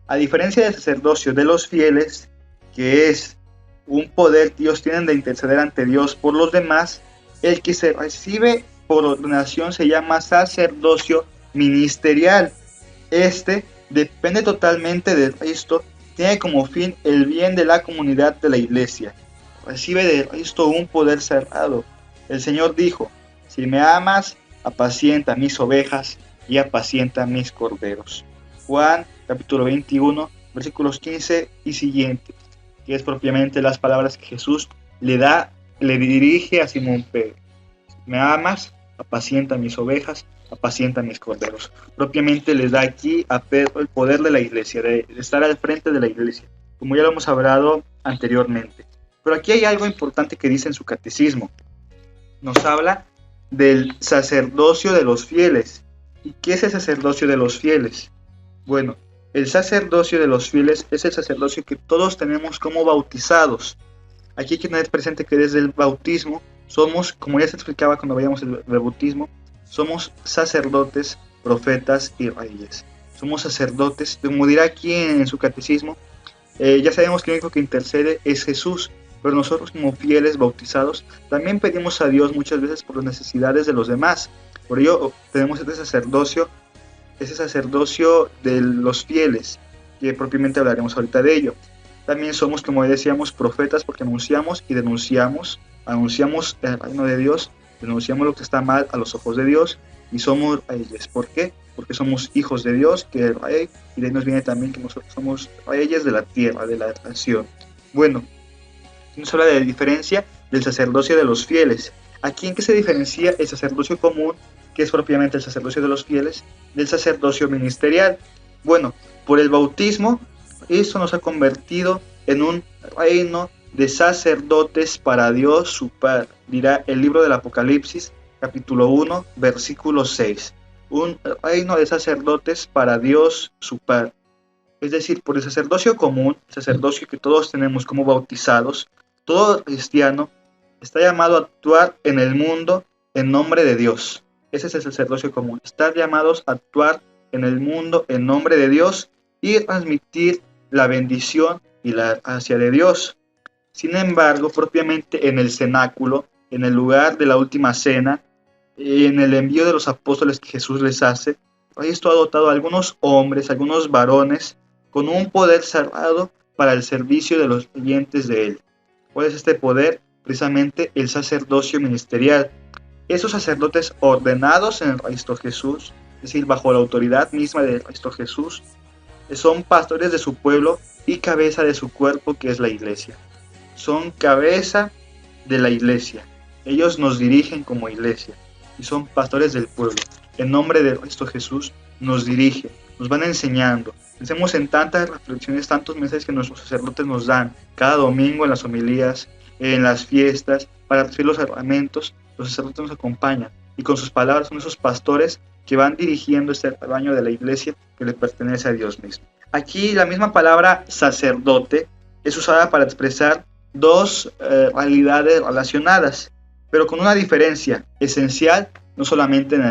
A diferencia del sacerdocio de los fieles, que es un poder que ellos tienen de interceder ante Dios por los demás, el que se recibe por ordenación se llama sacerdocio ministerial. Este depende totalmente de Cristo, tiene como fin el bien de la comunidad de la Iglesia. Recibe de Cristo un poder cerrado. El Señor dijo: si me amas, apacienta mis ovejas y apacienta mis corderos. Juan capítulo 21, versículos 15 y siguientes, que es propiamente las palabras que Jesús le dirige a Simón Pedro. Me amas, apacienta mis ovejas, apacienta mis corderos. Propiamente les da aquí a Pedro el poder de la Iglesia, de estar al frente de la Iglesia, como ya lo hemos hablado anteriormente. Pero aquí hay algo importante que dice en su catecismo. Nos habla del sacerdocio de los fieles. ¿Y qué es el sacerdocio de los fieles? Bueno, el sacerdocio de los fieles es el sacerdocio que todos tenemos como bautizados. Aquí hay que tener presente que desde el bautismo somos, como ya se explicaba cuando veíamos el bautismo, somos sacerdotes, profetas y reyes. Somos sacerdotes, como dirá aquí en su catecismo, ya sabemos que el único que intercede es Jesús, pero nosotros como fieles bautizados también pedimos a Dios muchas veces por las necesidades de los demás. Por ello tenemos ese sacerdocio de los fieles, que propiamente hablaremos ahorita de ello. También somos, como decíamos, profetas porque anunciamos y denunciamos el reino de Dios, denunciamos lo que está mal a los ojos de Dios y somos reyes. ¿Por qué? Porque somos hijos de Dios, que es rey, y de ahí nos viene también que nosotros somos reyes de la tierra, de la nación. Bueno, nos habla de la diferencia del sacerdocio de los fieles. ¿Aquí en qué se diferencia el sacerdocio común, que es propiamente el sacerdocio de los fieles, del sacerdocio ministerial? Bueno, por el bautismo, eso nos ha convertido en un reino de sacerdotes para Dios su Padre. Dirá el libro del Apocalipsis, capítulo 1, versículo 6. Un reino de sacerdotes para Dios su Padre. Es decir, por el sacerdocio común, el sacerdocio que todos tenemos como bautizados, todo cristiano está llamado a actuar en el mundo en nombre de Dios. Ese es el sacerdocio común. Estar llamados a actuar en el mundo en nombre de Dios y transmitir la bendición y la gracia de Dios. Sin embargo, propiamente en el cenáculo, en el lugar de la última cena, en el envío de los apóstoles que Jesús les hace, Cristo ha dotado a algunos hombres, algunos varones, con un poder cerrado para el servicio de los creyentes de Él. ¿Cuál es este poder? Precisamente el sacerdocio ministerial. Esos sacerdotes ordenados en el Cristo Jesús, es decir, bajo la autoridad misma del Cristo Jesús, son pastores de su pueblo y cabeza de su cuerpo, que es la iglesia. Son cabeza de la iglesia. Ellos nos dirigen como iglesia y son pastores del pueblo. En nombre de Cristo Jesús nos dirigen, nos van enseñando. Pensemos en tantas reflexiones, tantos mensajes que nuestros sacerdotes nos dan cada domingo en las homilías, en las fiestas, para recibir los sacramentos. Los sacerdotes nos acompañan y con sus palabras son esos pastores que van dirigiendo este rebaño de la iglesia que le pertenece a Dios mismo. Aquí la misma palabra sacerdote es usada para expresar dos realidades relacionadas, pero con una diferencia esencial, no solamente en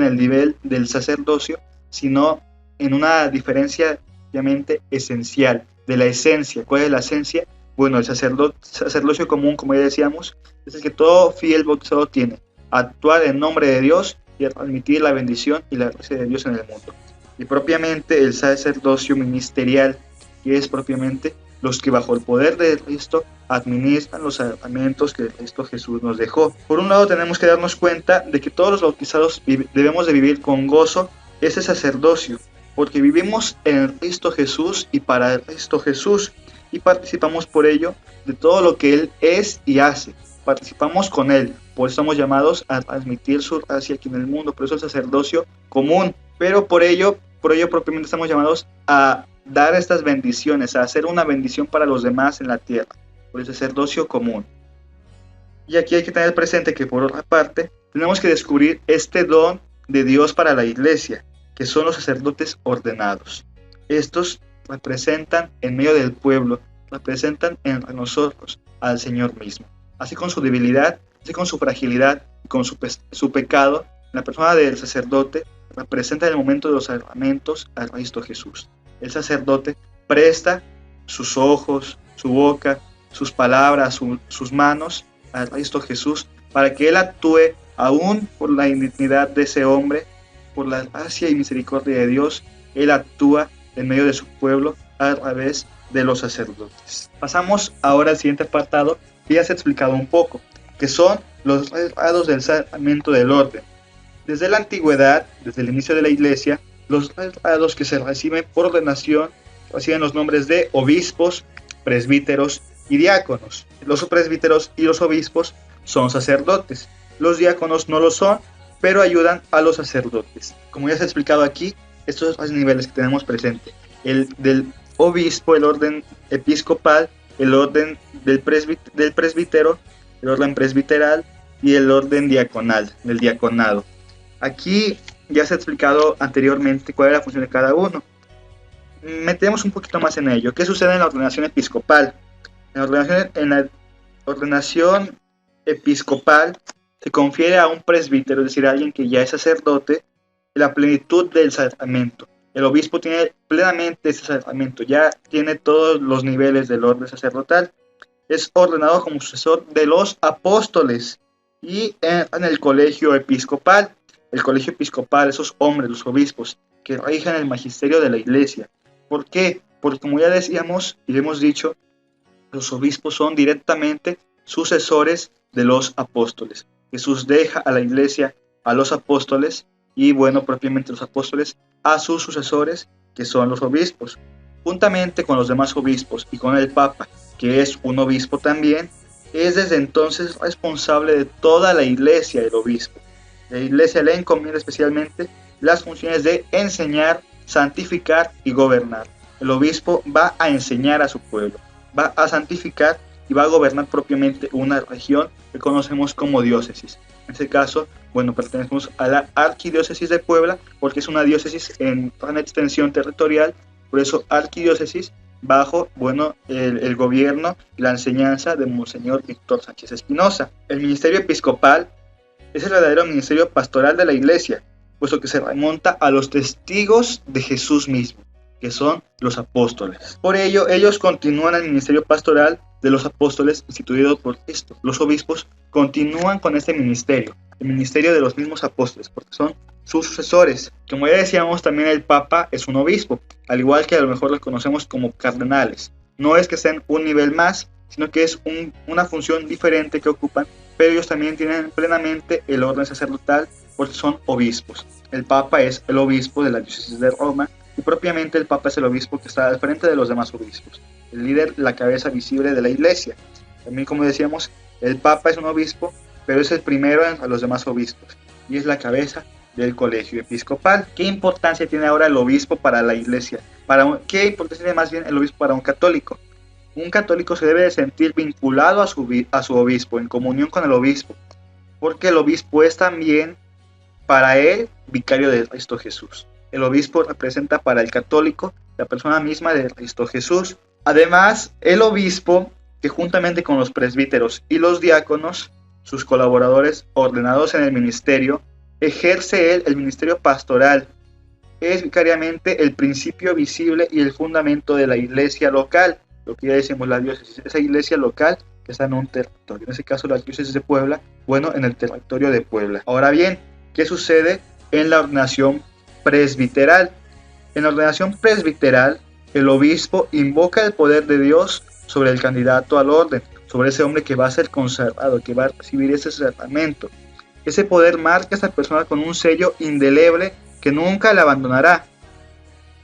el nivel del sacerdocio, sino en una diferencia obviamente esencial, de la esencia. ¿Cuál es la esencia? Bueno, el sacerdocio común, como ya decíamos, es el que todo fiel bautizado tiene: actuar en nombre de Dios y transmitir la bendición y la gracia de Dios en el mundo. Y propiamente el sacerdocio ministerial, que es propiamente los que bajo el poder de Cristo administran los sacramentos que Cristo Jesús nos dejó. Por un lado, tenemos que darnos cuenta de que todos los bautizados debemos de vivir con gozo ese sacerdocio, porque vivimos en el Cristo Jesús y para el Cristo Jesús, y participamos por ello de todo lo que Él es y hace. Participamos con Él, por eso estamos llamados a transmitir su gracia aquí en el mundo, por eso el sacerdocio común, pero por ello propiamente estamos llamados a dar estas bendiciones, a hacer una bendición para los demás en la tierra, por el sacerdocio común. Y aquí hay que tener presente que por otra parte tenemos que descubrir este don de Dios para la iglesia, que son los sacerdotes ordenados. Estos representan en medio del pueblo, representan en nosotros al Señor mismo. Así con su debilidad, así con su fragilidad, con su pecado, la persona del sacerdote representa en el momento de los sacramentos al Cristo Jesús. El sacerdote presta sus ojos, su boca, sus palabras, sus manos al Cristo Jesús para que Él actúe aún por la indignidad de ese hombre, por la gracia y misericordia de Dios. Él actúa en medio de su pueblo a través de los sacerdotes. Pasamos ahora al siguiente apartado que ya se ha explicado un poco, que son los grados del sacramento del orden. Desde la antigüedad, desde el inicio de la iglesia, los grados que se reciben por ordenación reciben los nombres de obispos, presbíteros y diáconos. Los presbíteros y los obispos son sacerdotes. Los diáconos no lo son, pero ayudan a los sacerdotes. Como ya se ha explicado aquí, estos son los niveles que tenemos presente: el del obispo, el orden episcopal, el orden del presbítero, el orden presbiteral y el orden diaconal, del diaconado. Aquí ya se ha explicado anteriormente cuál es la función de cada uno. Metemos un poquito más en ello. ¿Qué sucede en la ordenación episcopal? En la ordenación episcopal se confiere a un presbítero, es decir, a alguien que ya es sacerdote, la plenitud del sacramento. El obispo tiene plenamente ese sacramento, ya tiene todos los niveles del orden sacerdotal. Es ordenado como sucesor de los apóstoles y en el colegio episcopal. El colegio episcopal, esos hombres, los obispos, que rigen el magisterio de la iglesia. ¿Por qué? Porque como ya decíamos y hemos dicho, los obispos son directamente sucesores de los apóstoles. Jesús deja a la iglesia a los apóstoles y, bueno, propiamente los apóstoles a sus sucesores, que son los obispos. Juntamente con los demás obispos y con el Papa, que es un obispo también, es desde entonces responsable de toda la iglesia el obispo. La iglesia le encomienda especialmente las funciones de enseñar, santificar y gobernar. El obispo va a enseñar a su pueblo, va a santificar y va a gobernar propiamente una región que conocemos como diócesis. En este caso, bueno, pertenecemos a la arquidiócesis de Puebla, porque es una diócesis en gran extensión territorial, por eso arquidiócesis, bajo, bueno, el gobierno y la enseñanza de Monseñor Víctor Sánchez Espinosa. El ministerio episcopal es el verdadero ministerio pastoral de la iglesia, puesto que se remonta a los testigos de Jesús mismo, que son los apóstoles. Por ello, ellos continúan el ministerio pastoral de los apóstoles instituido por Cristo. Los obispos continúan con este ministerio, el ministerio de los mismos apóstoles, porque son sus sucesores. Como ya decíamos, también el Papa es un obispo. al igual que a lo mejor los conocemos como cardenales. No es que sean un nivel más, sino que es una función diferente que ocupan, pero ellos también tienen plenamente el orden sacerdotal porque son obispos. El Papa es el obispo de la diócesis de Roma y propiamente el Papa es el obispo que está al frente de los demás obispos, el líder, la cabeza visible de la Iglesia. También, como decíamos, el Papa es un obispo, pero es el primero a los demás obispos y es la cabeza del colegio episcopal. ¿Qué importancia tiene ahora el obispo para la Iglesia? ¿Qué importancia tiene más bien el obispo para un católico? Un católico se debe de sentir vinculado a su obispo, en comunión con el obispo, porque el obispo es también para él vicario de Cristo Jesús. El obispo representa para el católico la persona misma de Cristo Jesús. Además, el obispo, que juntamente con los presbíteros y los diáconos, sus colaboradores ordenados en el ministerio, ejerce él el ministerio pastoral. Es vicariamente el principio visible y el fundamento de la iglesia local, lo que ya decimos la diócesis, esa iglesia local que está en un territorio, en ese caso la diócesis de Puebla, bueno, en el territorio de Puebla. Ahora bien, ¿qué sucede en la ordenación presbiteral? En la ordenación presbiteral, el obispo invoca el poder de Dios sobre el candidato al orden, sobre ese hombre que va a ser consagrado, que va a recibir ese sacramento. Ese poder marca a esa persona con un sello indeleble que nunca le abandonará.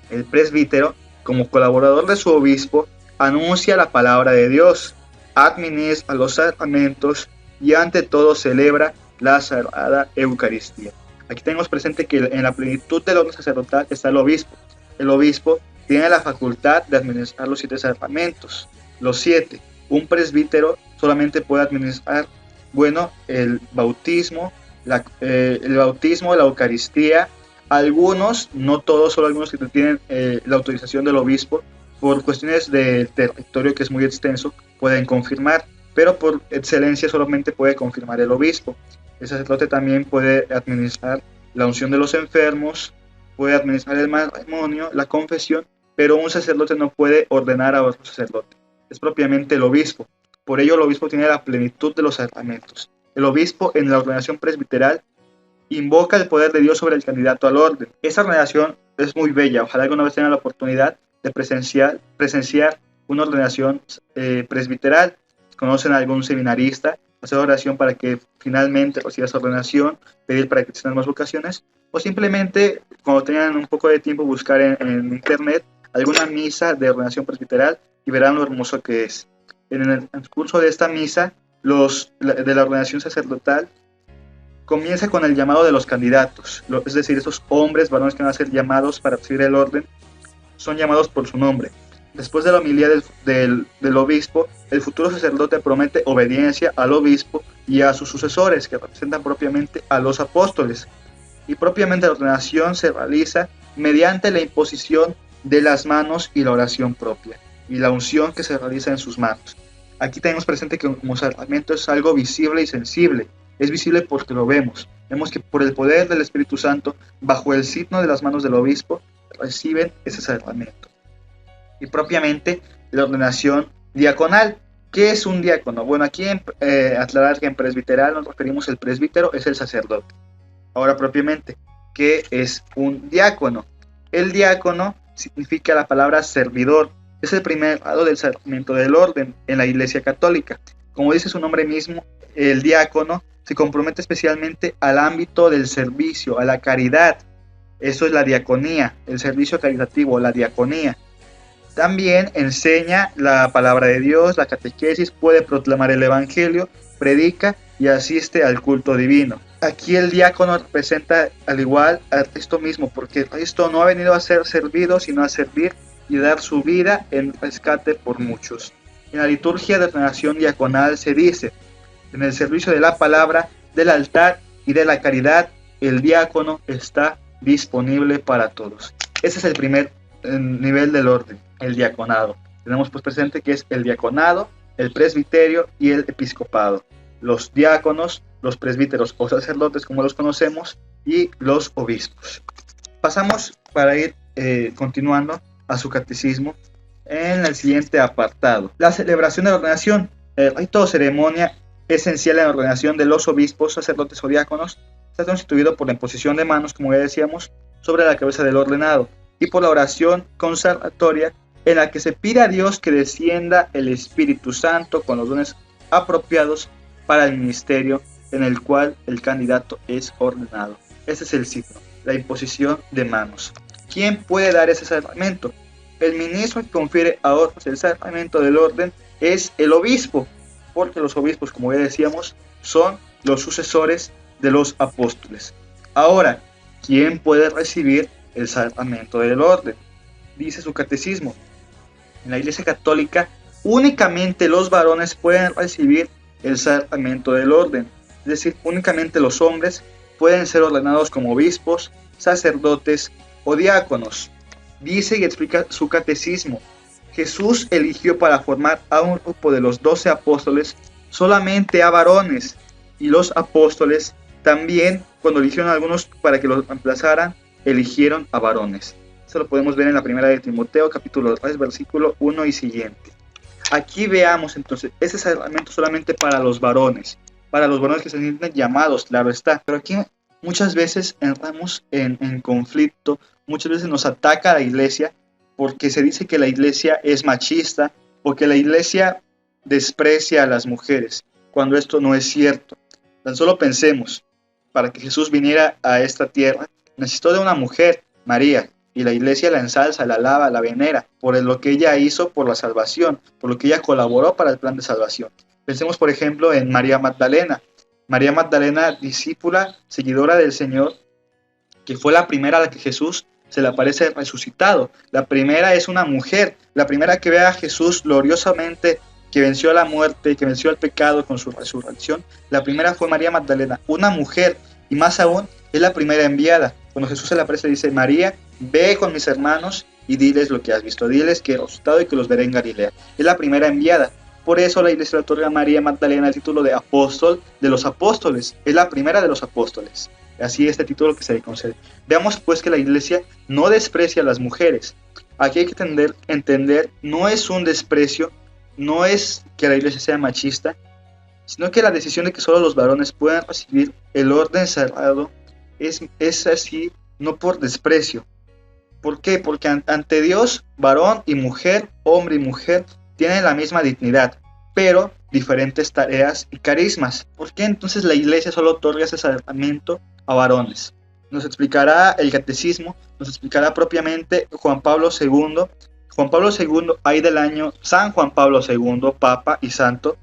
El presbítero, como colaborador de su obispo, anuncia la palabra de Dios, administra los sacramentos y ante todo celebra la Sagrada Eucaristía. Aquí tenemos presente que en la plenitud del orden sacerdotal está el obispo. El obispo tiene la facultad de administrar los 7 sacramentos. Los 7. Un presbítero solamente puede administrar, bueno, el bautismo, la Eucaristía. Algunos, no todos, solo algunos que tienen la autorización del obispo, por cuestiones del territorio que es muy extenso, pueden confirmar, pero por excelencia solamente puede confirmar el obispo. El sacerdote también puede administrar la unción de los enfermos, puede administrar el matrimonio, la confesión, pero un sacerdote no puede ordenar a otro sacerdote. Es propiamente el obispo. Por ello el obispo tiene la plenitud de los sacramentos. El obispo en la ordenación presbiteral invoca el poder de Dios sobre el candidato al orden. Esta ordenación es muy bella. Ojalá alguna vez tengan la oportunidad de presenciar una ordenación presbiteral. Conocen a algún seminarista, hacer oración para que finalmente reciba esa ordenación, pedir para que tengan más vocaciones, o simplemente cuando tengan un poco de tiempo buscar en internet alguna misa de ordenación presbiteral y verán lo hermoso que es. En el transcurso de esta misa, de la ordenación sacerdotal, comienza con el llamado de los candidatos, es decir, esos hombres, varones que van a ser llamados para recibir el orden, son llamados por su nombre. Después de la homilía del obispo, el futuro sacerdote promete obediencia al obispo y a sus sucesores, que representan propiamente a los apóstoles. Y propiamente la ordenación se realiza mediante la imposición de las manos y la oración propia, y la unción que se realiza en sus manos. Aquí tenemos presente que como sacramento es algo visible y sensible. Es visible porque lo vemos. Vemos que por el poder del Espíritu Santo, bajo el signo de las manos del obispo, reciben ese sacramento. Y propiamente la ordenación diaconal. ¿Qué es un diácono? Bueno, aquí aclarar que en presbiteral nos referimos al presbítero, es el sacerdote. Ahora propiamente, ¿qué es un diácono? El diácono significa la palabra servidor. Es el primer grado del sacramento del orden en la Iglesia Católica. Como dice su nombre mismo, el diácono se compromete especialmente al ámbito del servicio, a la caridad. Eso es la diaconía, el servicio caritativo, la diaconía. También enseña la palabra de Dios, la catequesis, puede proclamar el evangelio, predica y asiste al culto divino. Aquí el diácono representa al igual a Cristo mismo, porque Cristo no ha venido a ser servido, sino a servir y dar su vida en rescate por muchos. En la liturgia de ordenación diaconal se dice: en el servicio de la palabra, del altar y de la caridad, el diácono está disponible para todos. Ese es el primer nivel del orden, el diaconado. Tenemos pues presente que es el diaconado, el presbiterio y el episcopado. Los diáconos, los presbíteros o sacerdotes como los conocemos, y los obispos. Pasamos para ir continuando a su catecismo en el siguiente apartado. La celebración de la ordenación. El rito o ceremonia esencial en la ordenación de los obispos, sacerdotes o diáconos está constituido por la imposición de manos, como ya decíamos, sobre la cabeza del ordenado. y por la oración consagratoria en la que se pide a Dios que descienda el Espíritu Santo con los dones apropiados para el ministerio en el cual el candidato es ordenado. Ese es el signo, la imposición de manos. ¿Quién puede dar ese sacramento? El ministro que confiere a otros el sacramento del orden es el obispo, porque los obispos, como ya decíamos, son los sucesores de los apóstoles. Ahora, ¿quién puede recibir el sacramento del orden? Dice su catecismo: en la Iglesia Católica únicamente los varones pueden recibir el sacramento del orden, es decir, únicamente los hombres pueden ser ordenados como obispos, sacerdotes o diáconos. Dice y explica su catecismo: Jesús eligió para formar a un grupo de los 12 apóstoles solamente a varones, y los apóstoles también, cuando eligieron a algunos para que los reemplazaran, eligieron a varones. Eso lo podemos ver en la primera de Timoteo, capítulo 3, versículo 1 y siguiente. Aquí veamos entonces, ese sacramento solamente para los varones que se sienten llamados, claro está. Pero aquí muchas veces entramos en conflicto, muchas veces nos ataca la Iglesia porque se dice que la Iglesia es machista o que la Iglesia desprecia a las mujeres, cuando esto no es cierto. Tan solo pensemos, para que Jesús viniera a esta tierra, necesitó de una mujer, María, y la Iglesia la ensalza, la alaba, la venera, por lo que ella hizo por la salvación, por lo que ella colaboró para el plan de salvación. Pensemos, por ejemplo, en María Magdalena. María Magdalena, discípula, seguidora del Señor, que fue la primera a la que Jesús se le aparece resucitado. La primera es una mujer, la primera que ve a Jesús gloriosamente, que venció a la muerte, que venció al pecado con su resurrección. La primera fue María Magdalena, una mujer, y más aún, es la primera enviada. Cuando Jesús se le aparece, dice: María, ve con mis hermanos y diles lo que has visto, diles que he resucitado y que los veré en Galilea. Es la primera enviada. Por eso la Iglesia le otorga a María Magdalena el título de apóstol de los apóstoles. Es la primera de los apóstoles. Así este título que se le concede. Veamos pues que la Iglesia no desprecia a las mujeres. Aquí hay que entender, no es un desprecio, no es que la Iglesia sea machista, sino que la decisión de que solo los varones puedan recibir el orden sagrado es así, no por desprecio. ¿Por qué? Porque ante Dios, varón y mujer, hombre y mujer, tienen la misma dignidad, pero diferentes tareas y carismas. ¿Por qué entonces la Iglesia solo otorga ese sacramento a varones? Nos explicará el catecismo, nos explicará propiamente Juan Pablo II. Juan Pablo II, ahí del año San Juan Pablo II, Papa y Santo,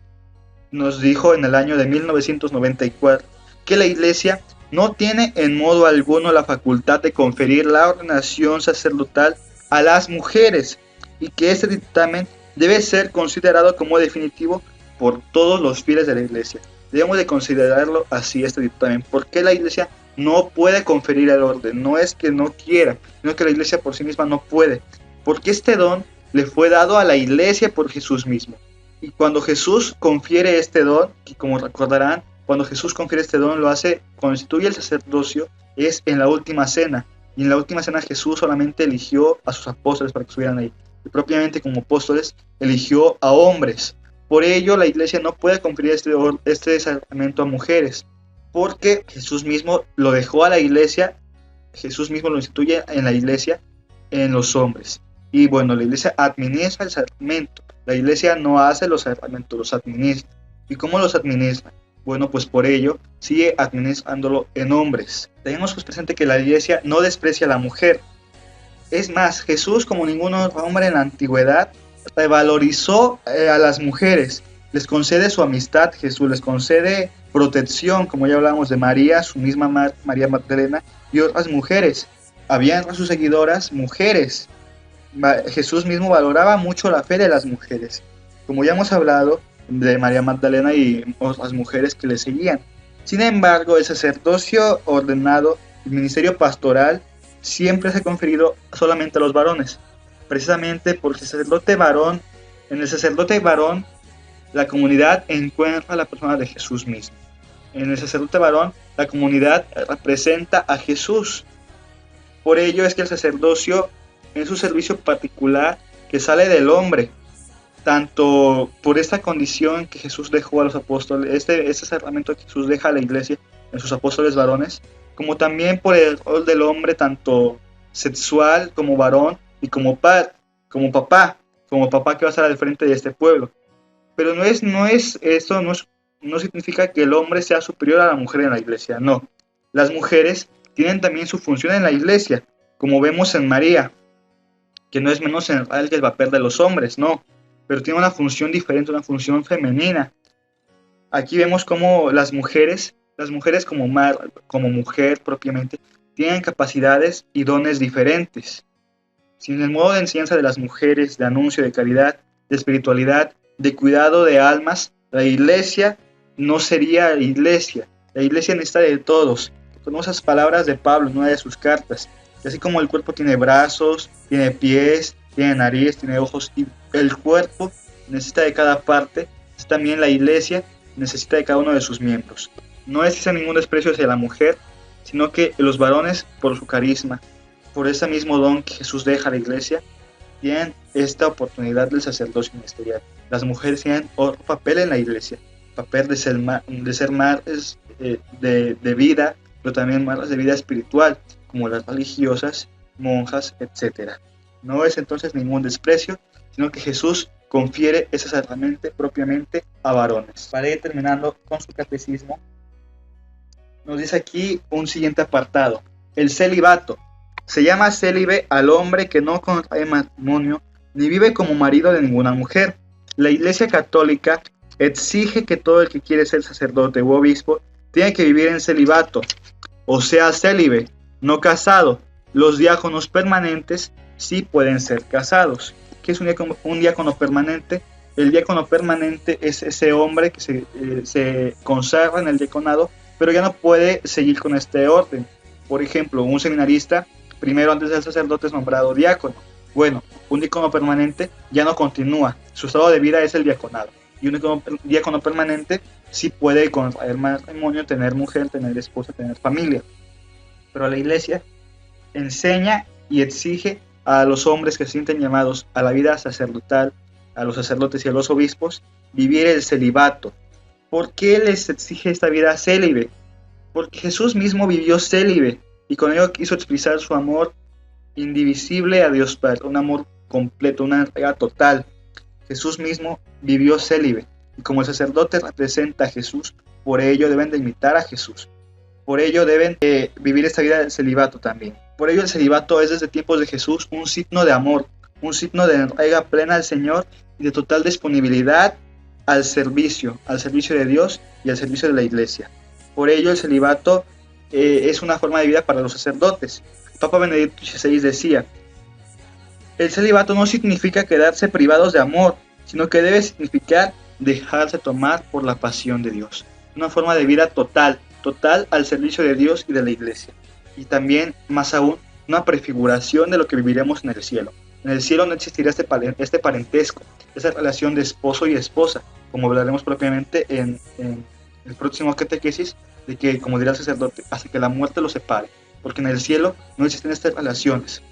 nos dijo en el año de 1994 que la Iglesia no tiene en modo alguno la facultad de conferir la ordenación sacerdotal a las mujeres y que este dictamen debe ser considerado como definitivo por todos los fieles de la Iglesia. Debemos de considerarlo así, este dictamen, porque la Iglesia no puede conferir el orden, no es que no quiera, sino que la Iglesia por sí misma no puede, porque este don le fue dado a la Iglesia por Jesús mismo. Y cuando Jesús confiere este don, y como recordarán, cuando Jesús confiere este don lo hace, constituye el sacerdocio, es en la última cena, y en la última cena Jesús solamente eligió a sus apóstoles para que estuvieran ahí. Y propiamente como apóstoles eligió a hombres. Por ello la Iglesia no puede conferir este sacramento a mujeres, porque Jesús mismo lo dejó a la Iglesia, Jesús mismo lo instituye en la Iglesia, en los hombres. Y bueno, la Iglesia administra el sacramento, la Iglesia no hace los sacramentos, los administra. ¿Y cómo los administra? Bueno, pues por ello sigue administrándolo en hombres. Tenemos pues presente que la Iglesia no desprecia a la mujer. Es más, Jesús, como ningún otro hombre en la antigüedad, revalorizó a las mujeres, les concede su amistad. Jesús les concede protección, como ya hablábamos de María, su misma María Magdalena y otras mujeres. Había entre sus seguidoras mujeres. Jesús mismo valoraba mucho la fe de las mujeres, como ya hemos hablado de María Magdalena y otras mujeres que le seguían. Sin embargo, el sacerdocio ordenado, el ministerio pastoral, siempre se ha conferido solamente a los varones, precisamente porque el sacerdote varón, en el sacerdote varón, la comunidad encuentra a la persona de Jesús mismo. En el sacerdote varón, la comunidad representa a Jesús. Por ello es que el sacerdocio es un servicio particular que sale del hombre, tanto por esta condición que Jesús dejó a los apóstoles, este sacramento que Jesús deja a la Iglesia en sus apóstoles varones, como también por el rol del hombre, tanto sexual como varón y como papá que va a estar al frente de este pueblo. Pero no significa que el hombre sea superior a la mujer en la iglesia, no. Las mujeres tienen también su función en la iglesia, como vemos en María, que no es menos central que el papel de los hombres, no, pero tiene una función diferente, una función femenina. Aquí vemos cómo las mujeres como mujer propiamente, tienen capacidades y dones diferentes. Sin el modo de enseñanza de las mujeres, de anuncio, de caridad, de espiritualidad, de cuidado de almas, la iglesia no sería iglesia. La iglesia necesita de todos. Con esas palabras de Pablo en una de sus cartas. Y así como el cuerpo tiene brazos, tiene pies, tiene nariz, tiene ojos, y el cuerpo necesita de cada parte, también la iglesia necesita de cada uno de sus miembros. No es ningún desprecio hacia la mujer, sino que los varones, por su carisma, por ese mismo don que Jesús deja a la iglesia, tienen esta oportunidad del sacerdocio ministerial. Las mujeres tienen otro papel en la iglesia, papel de ser madres de vida, pero también madres de vida espiritual, como las religiosas, monjas, etc. No es entonces ningún desprecio, sino que Jesús confiere ese sacramento propiamente a varones. Para ir terminando con su catecismo, nos dice aquí un siguiente apartado: el celibato. Se llama célibe al hombre que no contrae matrimonio ni vive como marido de ninguna mujer. La Iglesia Católica exige que todo el que quiere ser sacerdote u obispo tiene que vivir en celibato, o sea, célibe, no casado. Los diáconos permanentes sí pueden ser casados. ¿Qué es un diácono permanente? El diácono permanente es ese hombre que se consagra en el diaconado, pero ya no puede seguir con este orden. Por ejemplo, un seminarista, primero antes del sacerdote, es nombrado diácono. Bueno, un diácono permanente ya no continúa, su estado de vida es el diaconado. Y un diácono permanente sí puede contraer matrimonio, tener mujer, tener esposa, tener familia. Pero la iglesia enseña y exige a los hombres que se sienten llamados a la vida sacerdotal, a los sacerdotes y a los obispos, vivir el celibato. ¿Por qué les exige esta vida célibe? Porque Jesús mismo vivió célibe y con ello quiso expresar su amor indivisible a Dios Padre, un amor completo, una entrega total. Jesús mismo vivió célibe y como el sacerdote representa a Jesús, por ello deben de imitar a Jesús. Por ello deben vivir esta vida del celibato también. Por ello el celibato es desde tiempos de Jesús un signo de amor, un signo de entrega plena al Señor y de total disponibilidad al servicio de Dios y al servicio de la iglesia. Por ello el celibato es una forma de vida para los sacerdotes. Papa Benedicto XVI decía: el celibato no significa quedarse privados de amor, sino que debe significar dejarse tomar por la pasión de Dios. Una forma de vida total al servicio de Dios y de la iglesia. Y también, más aún, una prefiguración de lo que viviremos en el cielo. En el cielo no existirá este parentesco, esa relación de esposo y esposa, como hablaremos propiamente en el próximo catequesis, de que, como dirá el sacerdote, hasta que la muerte los separe, porque en el cielo no existen estas relaciones.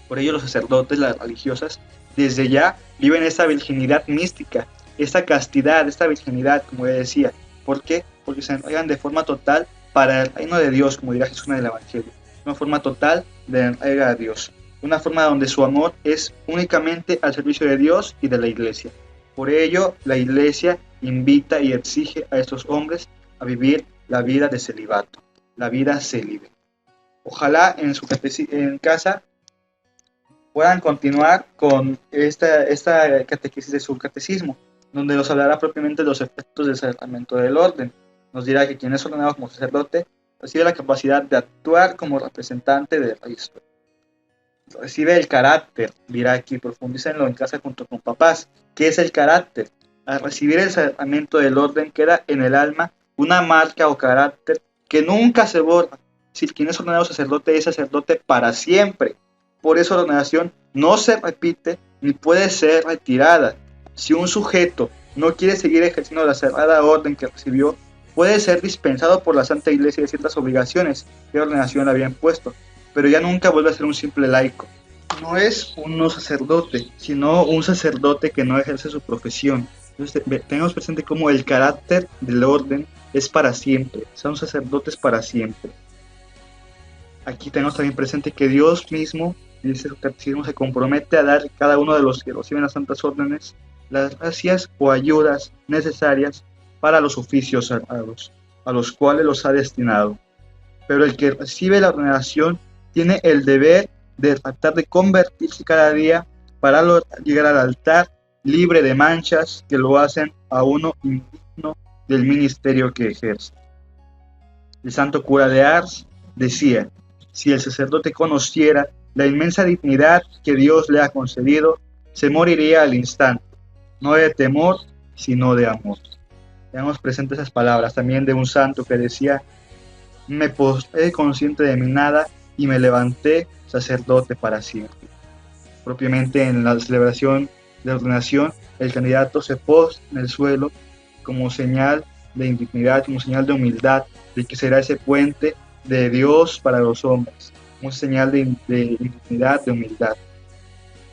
Por ello los sacerdotes, las religiosas, desde ya viven esta virginidad mística, esta castidad, esta virginidad, como ya decía. ¿Por qué? Porque se entregan de forma total para el reino de Dios, como dirá Jesús en el Evangelio. Una forma total de entrega a Dios. Una forma donde su amor es únicamente al servicio de Dios y de la iglesia. Por ello, la iglesia invita y exige a estos hombres a vivir la vida de celibato, la vida célibe. Ojalá en casa puedan continuar con esta catequesis de su catecismo, donde nos hablará propiamente de los efectos del sacramento del orden. Nos dirá que quien es ordenado como sacerdote recibe la capacidad de actuar como representante de Cristo. Recibe el carácter, dirá aquí, profundícenlo en casa junto con papás. ¿Qué es el carácter? Al recibir el sacramento del orden queda en el alma una marca o carácter que nunca se borra. Si quien es ordenado sacerdote es sacerdote para siempre. Por eso la ordenación no se repite ni puede ser retirada. Si un sujeto no quiere seguir ejerciendo la sagrada orden que recibió, puede ser dispensado por la Santa Iglesia de ciertas obligaciones que la ordenación le había impuesto, pero ya nunca vuelve a ser un simple laico. No es un no sacerdote, sino un sacerdote que no ejerce su profesión. Entonces, tenemos presente cómo el carácter del orden es para siempre, son sacerdotes para siempre. Aquí tenemos también presente que Dios mismo, dice su catecismo, se compromete a dar a cada uno de los que reciben las santas órdenes las gracias o ayudas necesarias para los oficios sagrados, a los cuales los ha destinado. Pero el que recibe la ordenación tiene el deber de tratar de convertirse cada día para llegar al altar libre de manchas que lo hacen a uno indigno del ministerio que ejerce. El santo cura de Ars decía: si el sacerdote conociera la inmensa dignidad que Dios le ha concedido, se moriría al instante, no de temor, sino de amor. Tenemos presentes esas palabras también de un santo que decía: me postré consciente de mi nada y me levanté sacerdote para siempre. Propiamente en la celebración de ordenación, el candidato se postra en el suelo como señal de indignidad, como señal de humildad, de que será ese puente de Dios para los hombres, como señal de indignidad, de humildad.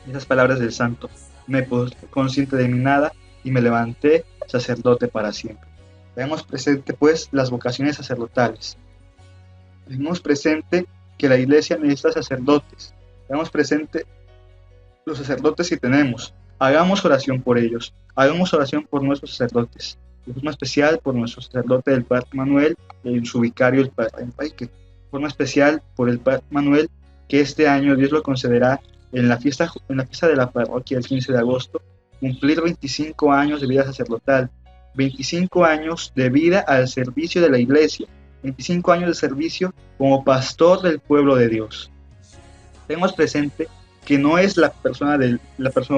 Esas palabras del santo: me postré consciente de mi nada y me levanté sacerdote para siempre. Tenemos presente pues las vocaciones sacerdotales. Tenemos presente que la iglesia necesita sacerdotes. Tenemos presente los sacerdotes que tenemos. Hagamos oración por ellos. Hagamos oración por nuestros sacerdotes. De forma especial por nuestro sacerdote del Padre Manuel y su vicario el Padre Enrique. De forma especial por el Padre Manuel, que este año Dios lo concederá en la fiesta de la parroquia el 15 de agosto, cumplir 25 años de vida sacerdotal, 25 años de vida al servicio de la iglesia, 25 años de servicio como pastor del pueblo de Dios. Tenemos presente que no es la persona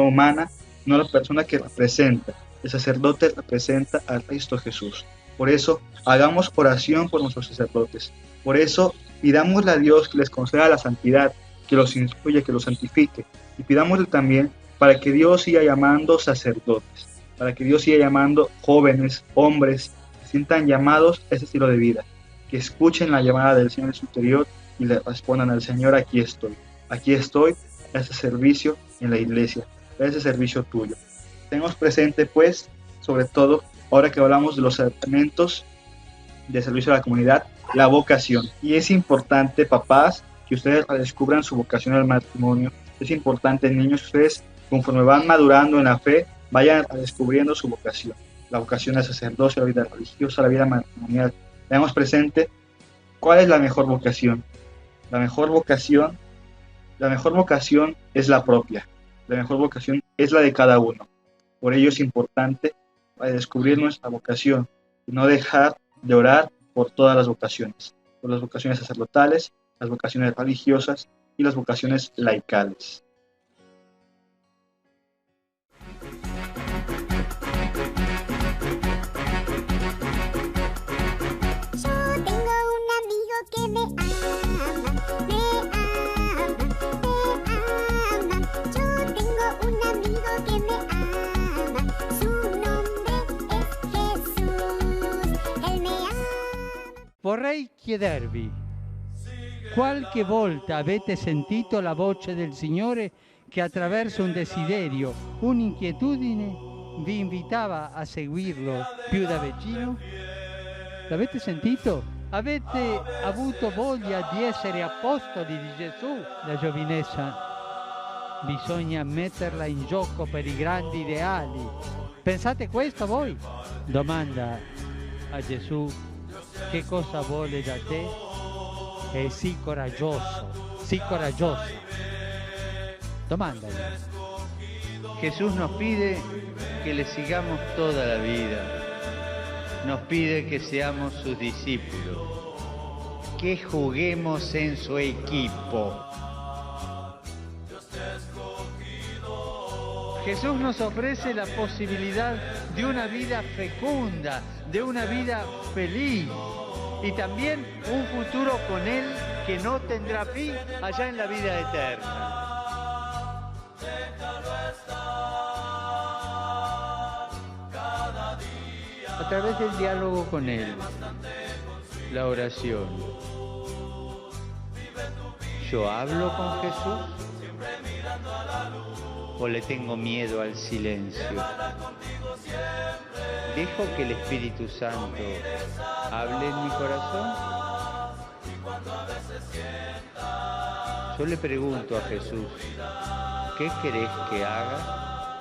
humana, no la persona que representa. El sacerdote representa a Cristo Jesús. Por eso, hagamos oración por nuestros sacerdotes. Por eso, pidámosle a Dios que les conceda la santidad, que los instruya, que los santifique. Y pidámosle también para que Dios siga llamando sacerdotes, para que Dios siga llamando jóvenes, hombres, que sientan llamados a ese estilo de vida, que escuchen la llamada del Señor en su interior y le respondan al Señor: aquí estoy a ese servicio en la iglesia, a ese servicio tuyo. Tenemos presente pues, sobre todo, ahora que hablamos de los sacramentos de servicio a la comunidad, la vocación. Y es importante, papás, que ustedes descubran su vocación al matrimonio. Es importante, niños, que ustedes, conforme van madurando en la fe, vayan descubriendo su vocación. La vocación al sacerdocio, a la vida religiosa, a la vida matrimonial. Tenemos presente cuál es la mejor vocación. La mejor vocación es la propia. La mejor vocación es la de cada uno. Por ello es importante descubrir nuestra vocación y no dejar de orar por todas las vocaciones, por las vocaciones sacerdotales, las vocaciones religiosas y las vocaciones laicales. Yo tengo un amigo que me ama, me ama, me ama. Yo tengo un amigo que me ama, su nombre es Jesús, él me ama. Vorrei chiedervi, qualche volta avete sentito la voce del Signore che attraverso un desiderio, un'inquietudine, vi invitava a seguirlo più da vicino? L'avete sentito? Avete avuto voglia di essere apostoli di Gesù? La giovinezza bisogna metterla in gioco per i grandi ideali. Pensate questo voi? Domanda a Gesù: che cosa vuole da te? È sì coraggiosa. Domándale. Jesús nos pide que le sigamos toda la vida. Nos pide que seamos sus discípulos, que juguemos en su equipo. Jesús nos ofrece la posibilidad de una vida fecunda, de una vida feliz y también un futuro con Él que no tendrá fin allá en la vida eterna. A través del diálogo con Él, la oración. ¿Yo hablo con Jesús o le tengo miedo al silencio? ¿Dejo que el Espíritu Santo hable en mi corazón Yo le pregunto a Jesús, ¿qué querés que haga?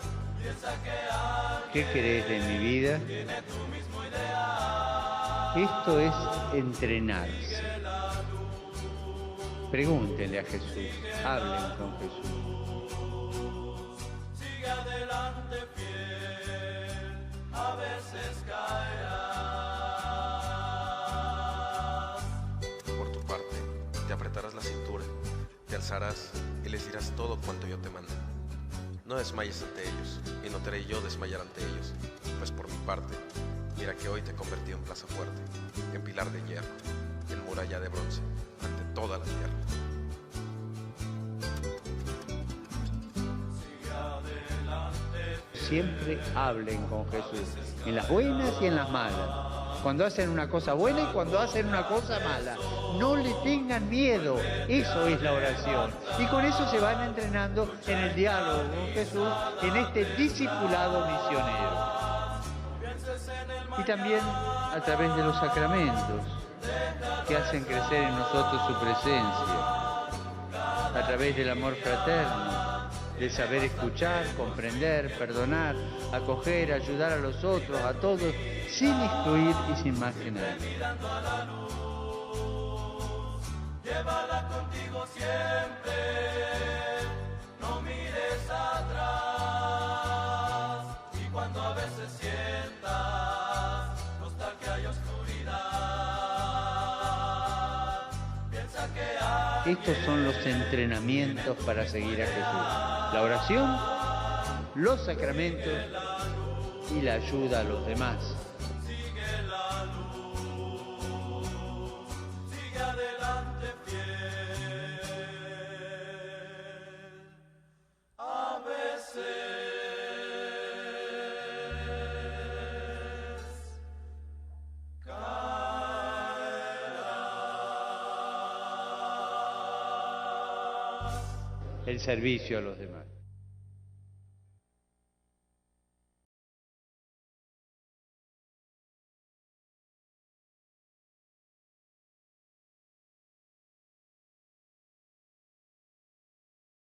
¿Qué querés de mi vida? Esto es entrenarse. Pregúntenle a Jesús, hablen con Jesús. Por tu parte, te apretarás la cintura, te alzarás y les dirás todo cuanto yo te mande. No desmayes ante ellos, y no te haré yo desmayar ante ellos, pues por mi parte, mira que hoy te he convertido en plaza fuerte, en pilar de hierro, en muralla de bronce, ante toda la tierra. Siempre hablen con Jesús, en las buenas y en las malas. Cuando hacen una cosa buena y cuando hacen una cosa mala. No le tengan miedo, eso es la oración. Y con eso se van entrenando en el diálogo con Jesús, en este discipulado misionero. Y también a través de los sacramentos, que hacen crecer en nosotros su presencia. A través del amor fraterno, de saber escuchar, comprender, perdonar, acoger, ayudar a los otros, a todos, sin excluir y sin marginar. Llévala contigo siempre, no mires atrás, y cuando a veces sientas nostalgia y oscuridad, piensa que hay... Estos son los entrenamientos para seguir a Jesús. La oración, los sacramentos y la ayuda a los demás. Sigue la luz, sigue adelante fiel. A veces caerás. El servicio a los demás.